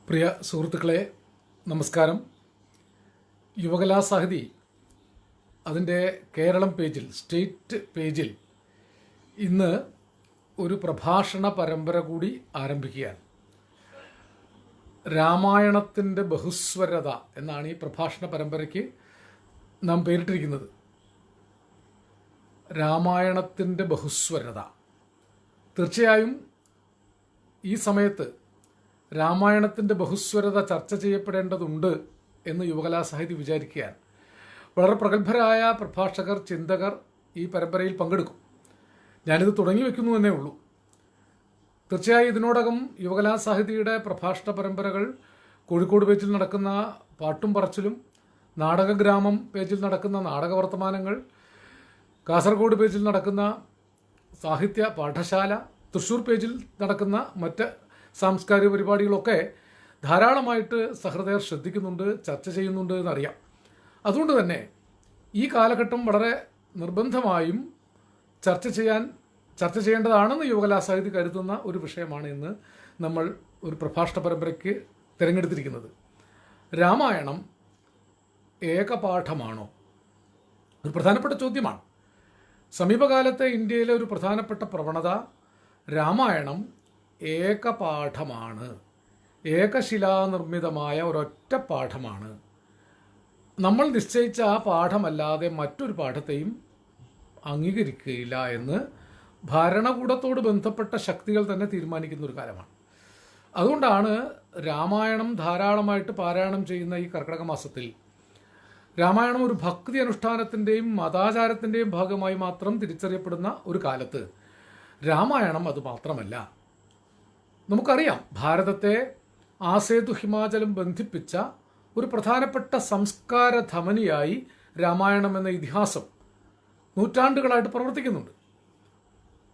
പ്രിയ സുഹൃത്തുക്കളെ, നമസ്കാരം. യുവകലാസാഹിതി അതിൻ്റെ കേരളം പേജിൽ, സ്റ്റേറ്റ് പേജിൽ ഇന്ന് ഒരു പ്രഭാഷണ പരമ്പര കൂടി ആരംഭിക്കുകയാണ്. രാമായണത്തിൻ്റെ ബഹുസ്വരത എന്നാണ് ഈ പ്രഭാഷണ പരമ്പരയ്ക്ക് നാം പേരിട്ടിരിക്കുന്നത്. രാമായണത്തിൻ്റെ ബഹുസ്വരത. തീർച്ചയായും ഈ സമയത്ത് രാമായണത്തിൻ്റെ ബഹുസ്വരത ചർച്ച ചെയ്യപ്പെടേണ്ടതുണ്ട് എന്ന് യുവകലാസാഹിതി വിചാരിക്കുകയാണ്. വളരെ പ്രഗത്ഭരായ പ്രഭാഷകർ, ചിന്തകർ ഈ പരമ്പരയിൽ പങ്കെടുക്കും. ഞാനിത് തുടങ്ങി വയ്ക്കുന്നു എന്നേ ഉള്ളൂ. തീർച്ചയായും ഇതിനോടകം യുവകലാസാഹിതിയുടെ പ്രഭാഷണ പരമ്പരകൾ കോഴിക്കോട് പേജിൽ നടക്കുന്ന പാട്ടും പറച്ചിലും, നാടകഗ്രാമം പേജിൽ നടക്കുന്ന നാടകവർത്തമാനങ്ങൾ, കാസർഗോഡ് പേജിൽ നടക്കുന്ന സാഹിത്യ പാഠശാല, തൃശ്ശൂർ പേജിൽ നടക്കുന്ന മറ്റ് സാംസ്കാരിക പരിപാടികളൊക്കെ ധാരാളമായിട്ട് സഹൃദയർ ശ്രദ്ധിക്കുന്നുണ്ട്, ചർച്ച ചെയ്യുന്നുണ്ട് എന്നറിയാം. അതുകൊണ്ട് തന്നെ ഈ കാലഘട്ടം വളരെ നിർബന്ധമായും ചർച്ച ചെയ്യേണ്ടതാണെന്ന് യുവകലാസാഹിതി കരുതുന്ന ഒരു വിഷയമാണ് ഇന്ന് നമ്മൾ ഒരു പ്രഭാഷണ പരമ്പരയ്ക്ക് തിരഞ്ഞെടുത്തിരിക്കുന്നത്. രാമായണം ഏകപാഠമാണോ? ഒരു പ്രധാനപ്പെട്ട ചോദ്യമാണ്. സമീപകാലത്തെ ഇന്ത്യയിലെ ഒരു പ്രധാനപ്പെട്ട പ്രവണത രാമായണം ഏകപാഠമാണ്, ഏകശിലാനിർമ്മിതമായ ഒരൊറ്റ പാഠമാണ്. നമ്മൾ നിശ്ചയിച്ച ആ പാഠമല്ലാതെ മറ്റൊരു പാഠത്തെയും അംഗീകരിക്കുകയില്ല എന്ന് ഭരണകൂടത്തോട് ബന്ധപ്പെട്ട ശക്തികൾ തന്നെ തീരുമാനിക്കുന്ന ഒരു കാലമാണ്. അതുകൊണ്ടാണ് രാമായണം ധാരാളമായിട്ട് പാരായണം ചെയ്യുന്ന ഈ കർക്കിടക മാസത്തിൽ രാമായണം ഒരു ഭക്തി അനുഷ്ഠാനത്തിൻ്റെയും മതാചാരത്തിൻ്റെയും ഭാഗമായി മാത്രം തിരിച്ചറിയപ്പെടുന്ന ഒരു കാലത്ത് രാമായണം അത് മാത്രമല്ല. നമുക്കറിയാം, ഭാരതത്തെ ആസേതു ഹിമാചലം ബന്ധിപ്പിച്ച ഒരു പ്രധാനപ്പെട്ട സംസ്കാര ധമനിയായി രാമായണം എന്ന ഇതിഹാസം നൂറ്റാണ്ടുകളായിട്ട് പ്രവർത്തിക്കുന്നുണ്ട്.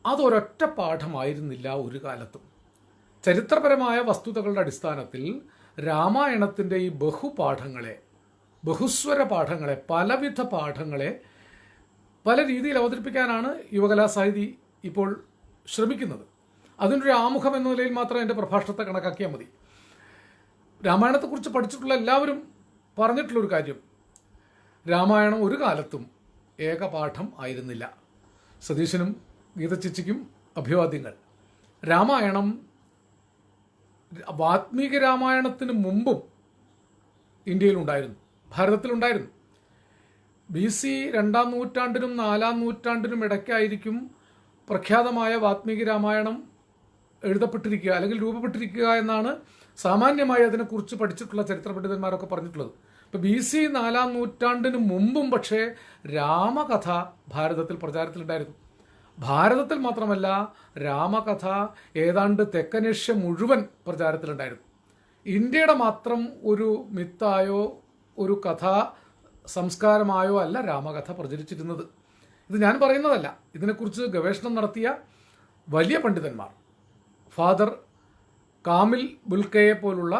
അതൊരൊറ്റ പാഠമായിരുന്നില്ല ഒരു കാലത്തും. ചരിത്രപരമായ വസ്തുതകളുടെ അടിസ്ഥാനത്തിൽ രാമായണത്തിൻ്റെ ഈ ബഹുസ്വര പാഠങ്ങളെ, പലവിധ പാഠങ്ങളെ പല രീതിയിൽ അവതരിപ്പിക്കാനാണ് യുവകലാസാഹിതി ഇപ്പോൾ ശ്രമിക്കുന്നത്. അതിനൊരു ആമുഖം എന്ന നിലയിൽ മാത്രം എൻ്റെ പ്രഭാഷണത്തെ കണക്കാക്കിയാൽ മതി. രാമായണത്തെക്കുറിച്ച് പഠിച്ചിട്ടുള്ള എല്ലാവരും പറഞ്ഞിട്ടുള്ളൊരു കാര്യം, രാമായണം ഒരു കാലത്തും ഏകപാഠം ആയിരുന്നില്ല. സതീശനും ഗീതച്ചിച്ചിക്കും അഭിവാദ്യങ്ങൾ. രാമായണം വാത്മീക രാമായണത്തിന് മുമ്പും ഇന്ത്യയിലുണ്ടായിരുന്നു, ഭാരതത്തിലുണ്ടായിരുന്നു. BC 2-ാം നൂറ്റാണ്ടിനും 4-ാം നൂറ്റാണ്ടിനും ഇടയ്ക്കായിരിക്കും പ്രഖ്യാതമായ വാത്മീകി രാമായണം എഴുതപ്പെട്ടിരിക്കുക അല്ലെങ്കിൽ രൂപപ്പെട്ടിരിക്കുക എന്നാണ് സാമാന്യമായി അതിനെക്കുറിച്ച് പഠിച്ചിട്ടുള്ള ചരിത്ര പണ്ഡിതന്മാരൊക്കെ പറഞ്ഞിട്ടുള്ളത്. ഇപ്പോൾ BC 4-ാം നൂറ്റാണ്ടിന് മുമ്പും പക്ഷേ രാമകഥ ഭാരതത്തിൽ പ്രചാരത്തിലുണ്ടായിരുന്നു. ഭാരതത്തിൽ മാത്രമല്ല, രാമകഥ ഏതാണ്ട് തെക്കനേഷ്യ മുഴുവൻ പ്രചാരത്തിലുണ്ടായിരുന്നു. ഇന്ത്യയുടെ മാത്രം ഒരു മിത്തായോ ഒരു കഥാ സംസ്കാരമായോ അല്ല രാമകഥ പ്രചരിച്ചിരുന്നത്. ഇത് ഞാൻ പറയുന്നതല്ല. ഇതിനെക്കുറിച്ച് ഗവേഷണം നടത്തിയ വലിയ പണ്ഡിതന്മാർ, ഫാദർ കാമിൽ ബുൽക്കയെ പോലുള്ള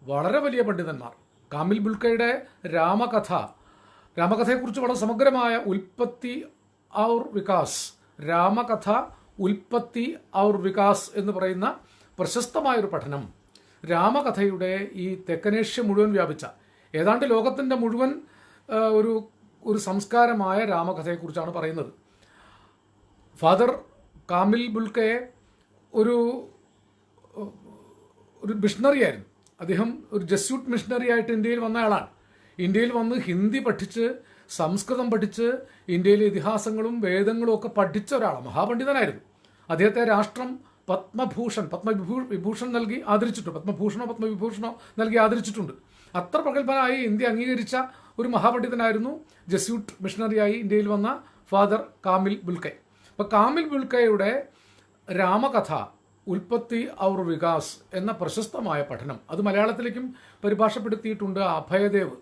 വളരെ വലിയ പണ്ഡിതന്മാർ, കാമിൽ ബുൽക്കയുടെ രാമകഥയെക്കുറിച്ച് വളരെ സമഗ്രമായ ഉൽപ്പത്തി ഔർ വികാസ്, രാമകഥ ഉൽപ്പത്തി ഔർ വികാസ് എന്ന് പറയുന്ന പ്രശസ്തമായൊരു പഠനം രാമകഥയുടെ ഈ തെക്കനേഷ്യ മുഴുവൻ വ്യാപിച്ച, ഏതാണ്ട് ലോകത്തിൻ്റെ മുഴുവൻ ഒരു സംസ്കാരമായ രാമകഥയെക്കുറിച്ചാണ് പറയുന്നത്. ഫാദർ കാമിൽ ബുൽക്കയെ ഒരു മിഷണറി ആയിരുന്നു. അദ്ദേഹം ഒരു ജസ്യൂട്ട് മിഷണറി ആയിട്ട് ഇന്ത്യയിൽ വന്ന ആളാണ്. ഇന്ത്യയിൽ വന്ന് ഹിന്ദി പഠിച്ച്, സംസ്കൃതം പഠിച്ച്, ഇന്ത്യയിലെ ഇതിഹാസങ്ങളും വേദങ്ങളും ഒക്കെ പഠിച്ച ഒരാളാണ്, മഹാപണ്ഡിതനായിരുന്നു. അദ്ദേഹത്തെ രാഷ്ട്രം പത്മവിഭൂഷൺ നൽകി ആദരിച്ചിട്ടുണ്ട്. പത്മവിഭൂഷണോ നൽകി ആദരിച്ചിട്ടുണ്ട്. അത്ര പ്രഗത്ഭനായി ഇന്ത്യ അംഗീകരിച്ച ഒരു മഹാപണ്ഡിതനായിരുന്നു ജസ്യൂട്ട് മിഷണറിയായി ഇന്ത്യയിൽ വന്ന ഫാദർ കാമിൽ ബുൽക്കെ. അപ്പോൾ കാമിൽ ബുൽക്കയുടെ രാമകഥ ഉൽപ്പത്തി ഔർ വികാസ് എന്ന പ്രശസ്തമായ പഠനം, അത് മലയാളത്തിലേക്കും പരിഭാഷപ്പെടുത്തിയിട്ടുണ്ട് അഭയദേവ്.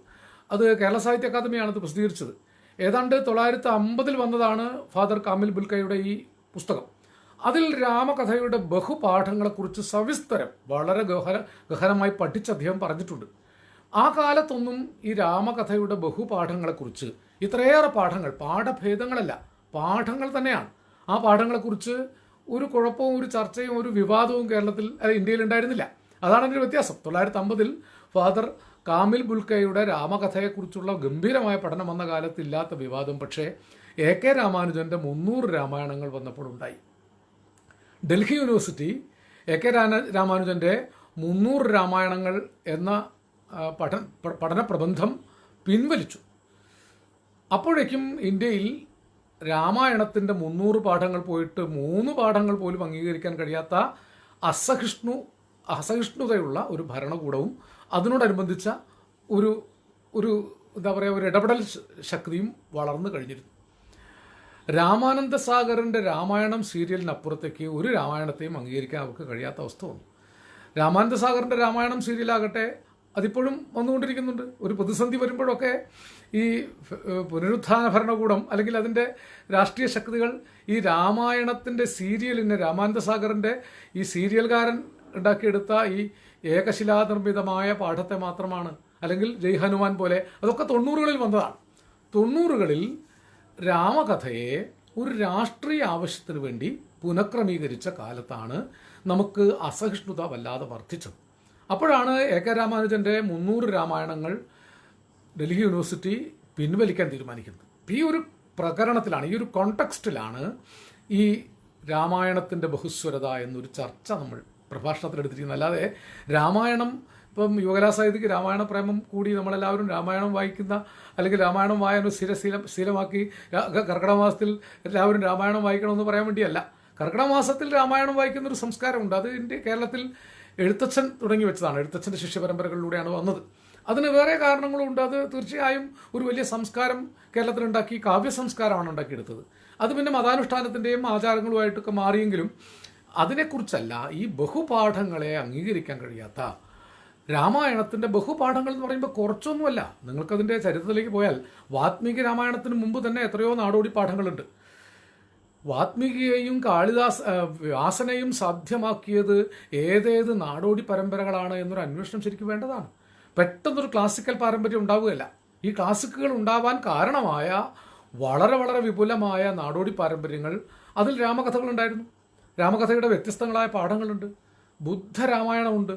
അത് കേരള സാഹിത്യ അക്കാദമിയാണ് അത് പ്രസിദ്ധീകരിച്ചത്. ഏതാണ്ട് 950 വന്നതാണ് ഫാദർ കാമിൽ ബുൽക്കയുടെ ഈ പുസ്തകം. അതിൽ രാമകഥയുടെ ബഹുപാഠങ്ങളെക്കുറിച്ച് സവിസ്തരം വളരെ ഗഹനമായി പഠിച്ച് അദ്ദേഹം പറഞ്ഞിട്ടുണ്ട്. ആ കാലത്തൊന്നും ഈ രാമകഥയുടെ ബഹുപാഠങ്ങളെക്കുറിച്ച് ഇത്രയേറെ പാഠഭേദങ്ങളല്ല, പാഠങ്ങൾ തന്നെയാണ്. ആ പാഠങ്ങളെക്കുറിച്ച് ഒരു കുഴപ്പവും ഒരു ചർച്ചയും ഒരു വിവാദവും ഇന്ത്യയിൽ ഉണ്ടായിരുന്നില്ല. അതാണ് അതിൻ്റെ വ്യത്യാസം. 950 ഫാദർ കാമിൽ ബുൽക്കയുടെ രാമകഥയെക്കുറിച്ചുള്ള ഗംഭീരമായ പഠനം വന്ന കാലത്ത് ഇല്ലാത്ത വിവാദം പക്ഷേ AK രാമാനുജൻ്റെ 300 രാമായണങ്ങൾ വന്നപ്പോൾ ഉണ്ടായി. ഡൽഹി യൂണിവേഴ്സിറ്റി AK രാമാനുജൻ്റെ 300 രാമായണങ്ങൾ എന്ന പഠന പ്രബന്ധം പിൻവലിച്ചു. അപ്പോഴേക്കും ഇന്ത്യയിൽ രാമായണത്തിൻ്റെ 300 പാഠങ്ങൾ പോയിട്ട് 3 പാഠങ്ങൾ പോലും അംഗീകരിക്കാൻ കഴിയാത്ത അസഹിഷ്ണുതയുള്ള ഒരു ഭരണകൂടവും അതിനോടനുബന്ധിച്ച ഒരു എന്താ പറയുക, ഒരു ഇടപെടൽ ശക്തിയും വളർന്നു കഴിഞ്ഞിരുന്നു. രാമാനന്ദ സാഗറിൻ്റെ രാമായണം സീരിയലിനപ്പുറത്തേക്ക് ഒരു രാമായണത്തെയും അംഗീകരിക്കാൻ അവർക്ക് കഴിയാത്ത അവസ്ഥ വന്നു. രാമാനന്ദ സാഗറിൻ്റെ രാമായണം സീരിയലാകട്ടെ അതിപ്പോഴും വന്നുകൊണ്ടിരിക്കുന്നുണ്ട്. ഒരു പ്രതിസന്ധി വരുമ്പോഴൊക്കെ ഈ പുനരുത്ഥാന ഭരണകൂടം അല്ലെങ്കിൽ അതിൻ്റെ രാഷ്ട്രീയ ശക്തികൾ ഈ രാമായണത്തിൻ്റെ സീരിയലിനെ, രാമാനന്ദ സാഗറിൻ്റെ ഈ സീരിയൽകാരൻ ഉണ്ടാക്കിയെടുത്ത ഈ ഏകശിലാനിർമ്മിതമായ പാഠത്തെ മാത്രമാണ്, അല്ലെങ്കിൽ ജയ് ഹനുമാൻ പോലെ, അതൊക്കെ 90കളിൽ വന്നതാണ്. 90കളിൽ രാമകഥയെ ഒരു രാഷ്ട്രീയ ആവശ്യത്തിന് വേണ്ടി പുനഃക്രമീകരിച്ച കാലത്താണ് നമുക്ക് അസഹിഷ്ണുത വല്ലാതെ വർദ്ധിച്ചത്. അപ്പോഴാണ് AK രാമാനുജൻ്റെ 300 രാമായണങ്ങൾ ഡൽഹി യൂണിവേഴ്സിറ്റി പിൻവലിക്കാൻ തീരുമാനിക്കുന്നത്. ഈ ഒരു പ്രകരണത്തിലാണ്, ഈ ഒരു കോണ്ടെക്സ്റ്റിലാണ് ഈ രാമായണത്തിൻ്റെ ബഹുസ്വരത എന്നൊരു ചർച്ച നമ്മൾ പ്രഭാഷണത്തിലെടുത്തിരിക്കുന്നത്. അല്ലാതെ രാമായണം ഇപ്പം യുവകലാസാഹിത്യക്ക് രാമായണ പ്രേമം കൂടി നമ്മളെല്ലാവരും രാമായണം വായിക്കുന്ന, അല്ലെങ്കിൽ രാമായണം വായന ശീലമാക്കി കർക്കിടക മാസത്തിൽ എല്ലാവരും രാമായണം വായിക്കണമെന്ന് പറയാൻ വേണ്ടിയല്ല. കർക്കിടക മാസത്തിൽ രാമായണം വായിക്കുന്ന ഒരു സംസ്കാരമുണ്ട്. അത് കേരളത്തിൽ എഴുത്തച്ഛൻ തുടങ്ങി വെച്ചതാണ്. എഴുത്തച്ഛൻ്റെ ശിഷ്യപരമ്പരകളിലൂടെയാണ് വന്നത്. അതിന് വേറെ കാരണങ്ങളുണ്ട്. അത് തീർച്ചയായും ഒരു വലിയ സംസ്കാരം കേരളത്തിലുണ്ടാക്കി, കാവ്യ സംസ്കാരമാണ് ഉണ്ടാക്കിയെടുത്തത്. അത് പിന്നെ മതാനുഷ്ഠാനത്തിൻ്റെയും ആചാരങ്ങളുമായിട്ടൊക്കെ മാറിയെങ്കിലും അതിനെക്കുറിച്ചല്ല. ഈ ബഹുപാഠങ്ങളെ അംഗീകരിക്കാൻ കഴിയാത്ത രാമായണത്തിൻ്റെ ബഹുപാഠങ്ങൾ എന്ന് പറയുമ്പോൾ കുറച്ചൊന്നുമല്ല. നിങ്ങൾക്കതിൻ്റെ ചരിത്രത്തിലേക്ക് പോയാൽ വാത്മീകി രാമായണത്തിന് മുമ്പ് തന്നെ എത്രയോ നാടോടി പാഠങ്ങളുണ്ട്. വാത്മീകിയെയും വ്യാസനെയും സാധ്യമാക്കിയത് ഏതേത് നാടോടി പരമ്പരകളാണ് എന്നൊരു അന്വേഷണം ശരിക്കും വേണ്ടതാണ്. പെട്ടെന്നൊരു ക്ലാസിക്കൽ പാരമ്പര്യം ഉണ്ടാവുകയല്ല. ഈ ക്ലാസിക്കുകൾ ഉണ്ടാവാൻ കാരണമായ വളരെ വളരെ വിപുലമായ നാടോടി പാരമ്പര്യങ്ങൾ, അതിൽ രാമകഥകളുണ്ടായിരുന്നു. രാമകഥയുടെ വ്യത്യസ്തങ്ങളായ പാഠങ്ങളുണ്ട്. ബുദ്ധരാമായണമുണ്ട്.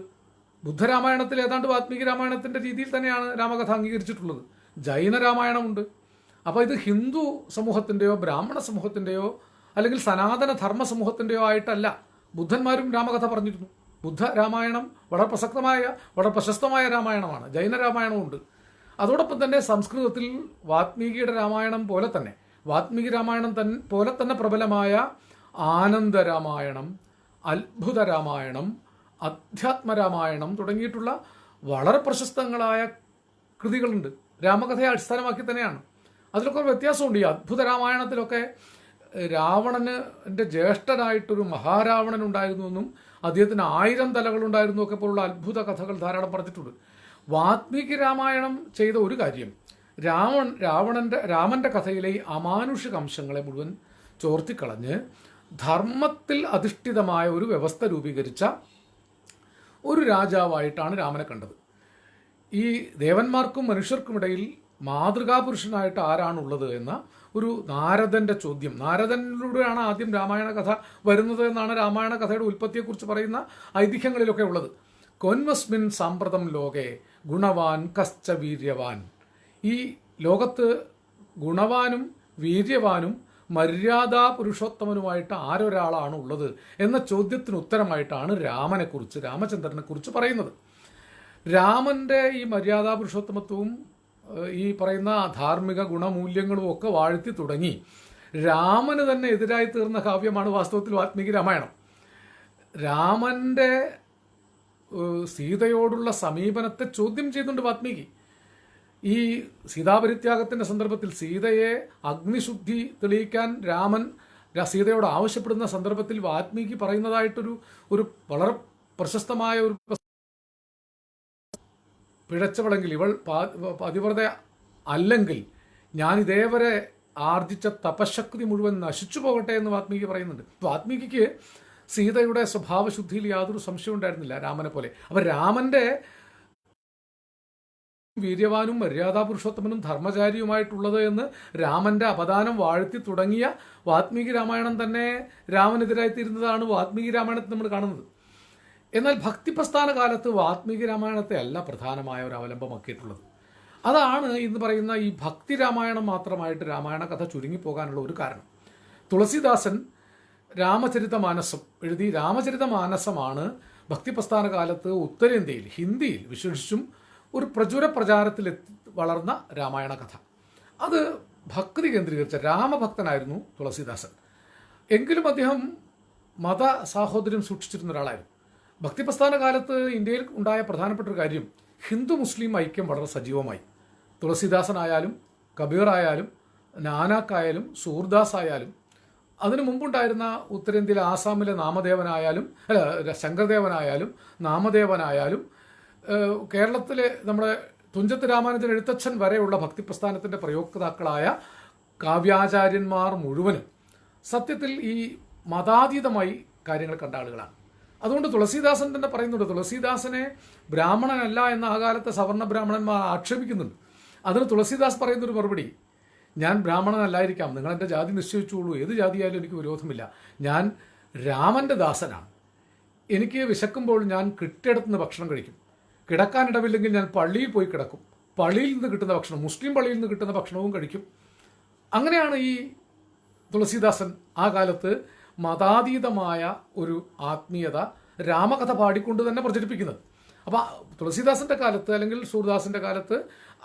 ബുദ്ധരാമായണത്തിൽ ഏതാണ്ട് വാത്മീകി രാമായണത്തിൻ്റെ രീതിയിൽ തന്നെയാണ് രാമകഥ അംഗീകരിച്ചിട്ടുള്ളത്. ജൈന രാമായണമുണ്ട്. അപ്പോൾ ഇത് ഹിന്ദു സമൂഹത്തിൻ്റെയോ ബ്രാഹ്മണ സമൂഹത്തിൻ്റെയോ അല്ലെങ്കിൽ സനാതന ധർമ്മ സമൂഹത്തിൻ്റെയോ ആയിട്ടല്ല ബുദ്ധന്മാരും രാമകഥ പറഞ്ഞിരുന്നു. ബുദ്ധ രാമായണം വളരെ പ്രശസ്തമായ രാമായണമാണ്. ജൈന രാമായണമുണ്ട്. അതോടൊപ്പം തന്നെ സംസ്കൃതത്തിൽ വാത്മീകിയുടെ രാമായണം പോലെ തന്നെ, വാത്മീകി രാമായണം പോലെ തന്നെ പ്രബലമായ ആനന്ദ രാമായണം, അത്ഭുത രാമായണം, അധ്യാത്മരാമായണം തുടങ്ങിയിട്ടുള്ള വളരെ പ്രശസ്തങ്ങളായ കൃതികളുണ്ട്. രാമകഥയെ അടിസ്ഥാനമാക്കി തന്നെയാണ്. അതിലൊക്കെ ഒരു വ്യത്യാസമുണ്ട്. ഈ അത്ഭുത രാമായണത്തിലൊക്കെ രാവണൻ്റെ ജ്യേഷ്ഠനായിട്ടൊരു മഹാരാവണൻ ഉണ്ടായിരുന്നു എന്നും അദ്ദേഹത്തിന് 1000 തലകളുണ്ടായിരുന്നു ഒക്കെ പോലുള്ള അത്ഭുത കഥകൾ ധാരാളം പറഞ്ഞിട്ടുണ്ട്. വാത്മീകി രാമായണം ചെയ്ത ഒരു കാര്യം, രാമൻ്റെ കഥയിലെ ഈ അമാനുഷിക അംശങ്ങളെ മുഴുവൻ ചോർത്തിക്കളഞ്ഞ് ധർമ്മത്തിൽ അധിഷ്ഠിതമായ ഒരു വ്യവസ്ഥ രൂപീകരിച്ച ഒരു രാജാവായിട്ടാണ് രാമനെ കണ്ടത്. ഈ ദേവന്മാർക്കും മനുഷ്യർക്കുമിടയിൽ മാതൃകാപുരുഷനായിട്ട് ആരാണുള്ളത് എന്ന ഒരു നാരദൻ്റെ ചോദ്യം. നാരദനിലൂടെയാണ് ആദ്യം രാമായണ കഥ വരുന്നത് എന്നാണ് രാമായണ കഥയുടെ ഉൽപ്പത്തിയെക്കുറിച്ച് പറയുന്ന ഐതിഹ്യങ്ങളിലൊക്കെ ഉള്ളത്. കൊന്വസ്മിൻ സാമ്പ്രതം ലോകെ ഗുണവാൻ കശ്ച വീര്യവാൻ. ഈ ലോകത്ത് ഗുണവാനും വീര്യവാനും മര്യാദാ പുരുഷോത്തമനുമായിട്ട് ആരൊരാളാണ് ഉള്ളത് എന്ന ചോദ്യത്തിന് ഉത്തരമായിട്ടാണ് രാമചന്ദ്രനെക്കുറിച്ച് പറയുന്നത്. രാമൻ്റെ ഈ മര്യാദാ പുരുഷോത്തമത്വവും ഈ പറയുന്ന ധാർമ്മിക ഗുണമൂല്യങ്ങളും ഒക്കെ വാഴ്ത്തി തുടങ്ങി രാമന് തന്നെ എതിരായി തീർന്ന കാവ്യമാണ് വാസ്തവത്തിൽ വാത്മീകി രാമായണം. രാമൻ്റെ സീതയോടുള്ള സമീപനത്തെ ചോദ്യം ചെയ്യുന്നുണ്ട് വാത്മീകി. ഈ സീതാപരിത്യാഗത്തിൻ്റെ സന്ദർഭത്തിൽ സീതയെ അഗ്നിശുദ്ധി തെളിയിക്കാൻ രാമൻ സീതയോട് ആവശ്യപ്പെടുന്ന സന്ദർഭത്തിൽ വാത്മീകി പറയുന്നതായിട്ടൊരു വളരെ പ്രശസ്തമായ ഒരു പിഴച്ചവളെങ്കിൽ, ഇവൾ പതിവ്രത അല്ലെങ്കിൽ ഞാൻ ഇതേവരെ ആർജിച്ച തപശക്തി മുഴുവൻ നശിച്ചു പോകട്ടെ എന്ന് വാത്മീകി പറയുന്നുണ്ട്. വാത്മീകിക്ക് സീതയുടെ സ്വഭാവശുദ്ധിയിൽ യാതൊരു സംശയം ഉണ്ടായിരുന്നില്ല രാമനെ പോലെ. അപ്പം രാമൻ്റെ വീര്യവാനും മര്യാദാ പുരുഷോത്തമനും ധർമ്മചാരിയുമായിട്ടുള്ളത് എന്ന് രാമൻ്റെ അപദാനം വാഴ്ത്തി തുടങ്ങിയ വാത്മീകി രാമായണം തന്നെ രാമനെതിരായിത്തീരുന്നതാണ് വാത്മീകി രാമായണത്തിൽ നമ്മൾ കാണുന്നത്. എന്നാൽ ഭക്തിപ്രസ്ഥാന കാലത്ത് വാത്മീകി രാമായണത്തെ അല്ല പ്രധാനമായ ഒരു അവലംബമാക്കിയിട്ടുള്ളത്. അതാണ് ഇന്ന് പറയുന്ന ഈ ഭക്തി രാമായണം മാത്രമായിട്ട് രാമായണ കഥ ചുരുങ്ങിപ്പോകാനുള്ള ഒരു കാരണം. തുളസീദാസൻ രാമചരിതമാനസം എഴുതി. രാമചരിതമാനസമാണ് ഭക്തിപ്രസ്ഥാന കാലത്ത് ഉത്തരേന്ത്യയിൽ ഹിന്ദിയിൽ വിശേഷിച്ചും ഒരു പ്രചുര പ്രചാരത്തിൽ വളർന്ന രാമായണ കഥ. അത് ഭക്തി കേന്ദ്രീകരിച്ച രാമഭക്തനായിരുന്നു തുളസീദാസൻ. എങ്കിലും അദ്ദേഹം മത സാഹോദര്യം സൂക്ഷിച്ചിരുന്ന ഒരാളായിരുന്നു. ഭക്തിപ്രസ്ഥാന കാലത്ത് ഇന്ത്യയിൽ ഉണ്ടായ പ്രധാനപ്പെട്ട ഒരു കാര്യം ഹിന്ദു മുസ്ലിം ഐക്യം വളരെ സജീവമായി. തുളസീദാസനായാലും കബീറായാലും നാനാക്കായാലും സൂർദാസ് ആയാലും അതിനു മുമ്പുണ്ടായിരുന്ന ഉത്തരേന്ത്യയിലെ ആസാമിലെ നാമദേവനായാലും ശങ്കരദേവനായാലും നാമദേവനായാലും കേരളത്തിലെ നമ്മുടെ തുഞ്ചത്ത് രാമാനുജൻ എഴുത്തച്ഛൻ വരെയുള്ള ഭക്തിപ്രസ്ഥാനത്തിൻ്റെ പ്രയോക്താക്കളായ കാവ്യാചാര്യന്മാർ മുഴുവനും സത്യത്തിൽ ഈ മതാതീതമായി കാര്യങ്ങൾ കണ്ട ആളുകളാണ്. അതുകൊണ്ട് തുളസീദാസൻ തന്നെ പറയുന്നുണ്ട്, തുളസീദാസനെ ബ്രാഹ്മണനല്ല എന്ന ആ കാലത്തെ സവർണ്ണ ബ്രാഹ്മണന്മാർ ആക്ഷേപിക്കുന്നുണ്ട്. അതിന് തുളസീദാസ് പറയുന്നൊരു മറുപടി, ഞാൻ ബ്രാഹ്മണനല്ലായിരിക്കാം, നിങ്ങൾ എൻ്റെ ജാതി നിശ്ചയിച്ചോളൂ, ഏത് ജാതിയായാലും എനിക്ക് വിരോധമില്ല, ഞാൻ രാമൻ്റെ ദാസനാണ്. എനിക്ക് വിശക്കുമ്പോൾ ഞാൻ കിട്ടിയിടത്തുനിന്ന് ഭക്ഷണം കഴിക്കും, കിടക്കാനിടമില്ലെങ്കിൽ ഞാൻ പള്ളിയിൽ പോയി കിടക്കും, പള്ളിയിൽ നിന്ന് കിട്ടുന്ന ഭക്ഷണം മുസ്ലിം പള്ളിയിൽ നിന്ന് കിട്ടുന്ന ഭക്ഷണവും കഴിക്കും. അങ്ങനെയാണ് ഈ തുളസീദാസൻ ആ കാലത്ത് മതാതീതമായ ഒരു ആത്മീയത രാമകഥ പാടിക്കൊണ്ട് തന്നെ പ്രചരിപ്പിക്കുന്നത്. അപ്പോൾ തുളസീദാസൻ്റെ കാലത്ത് അല്ലെങ്കിൽ സൂർദാസിൻ്റെ കാലത്ത്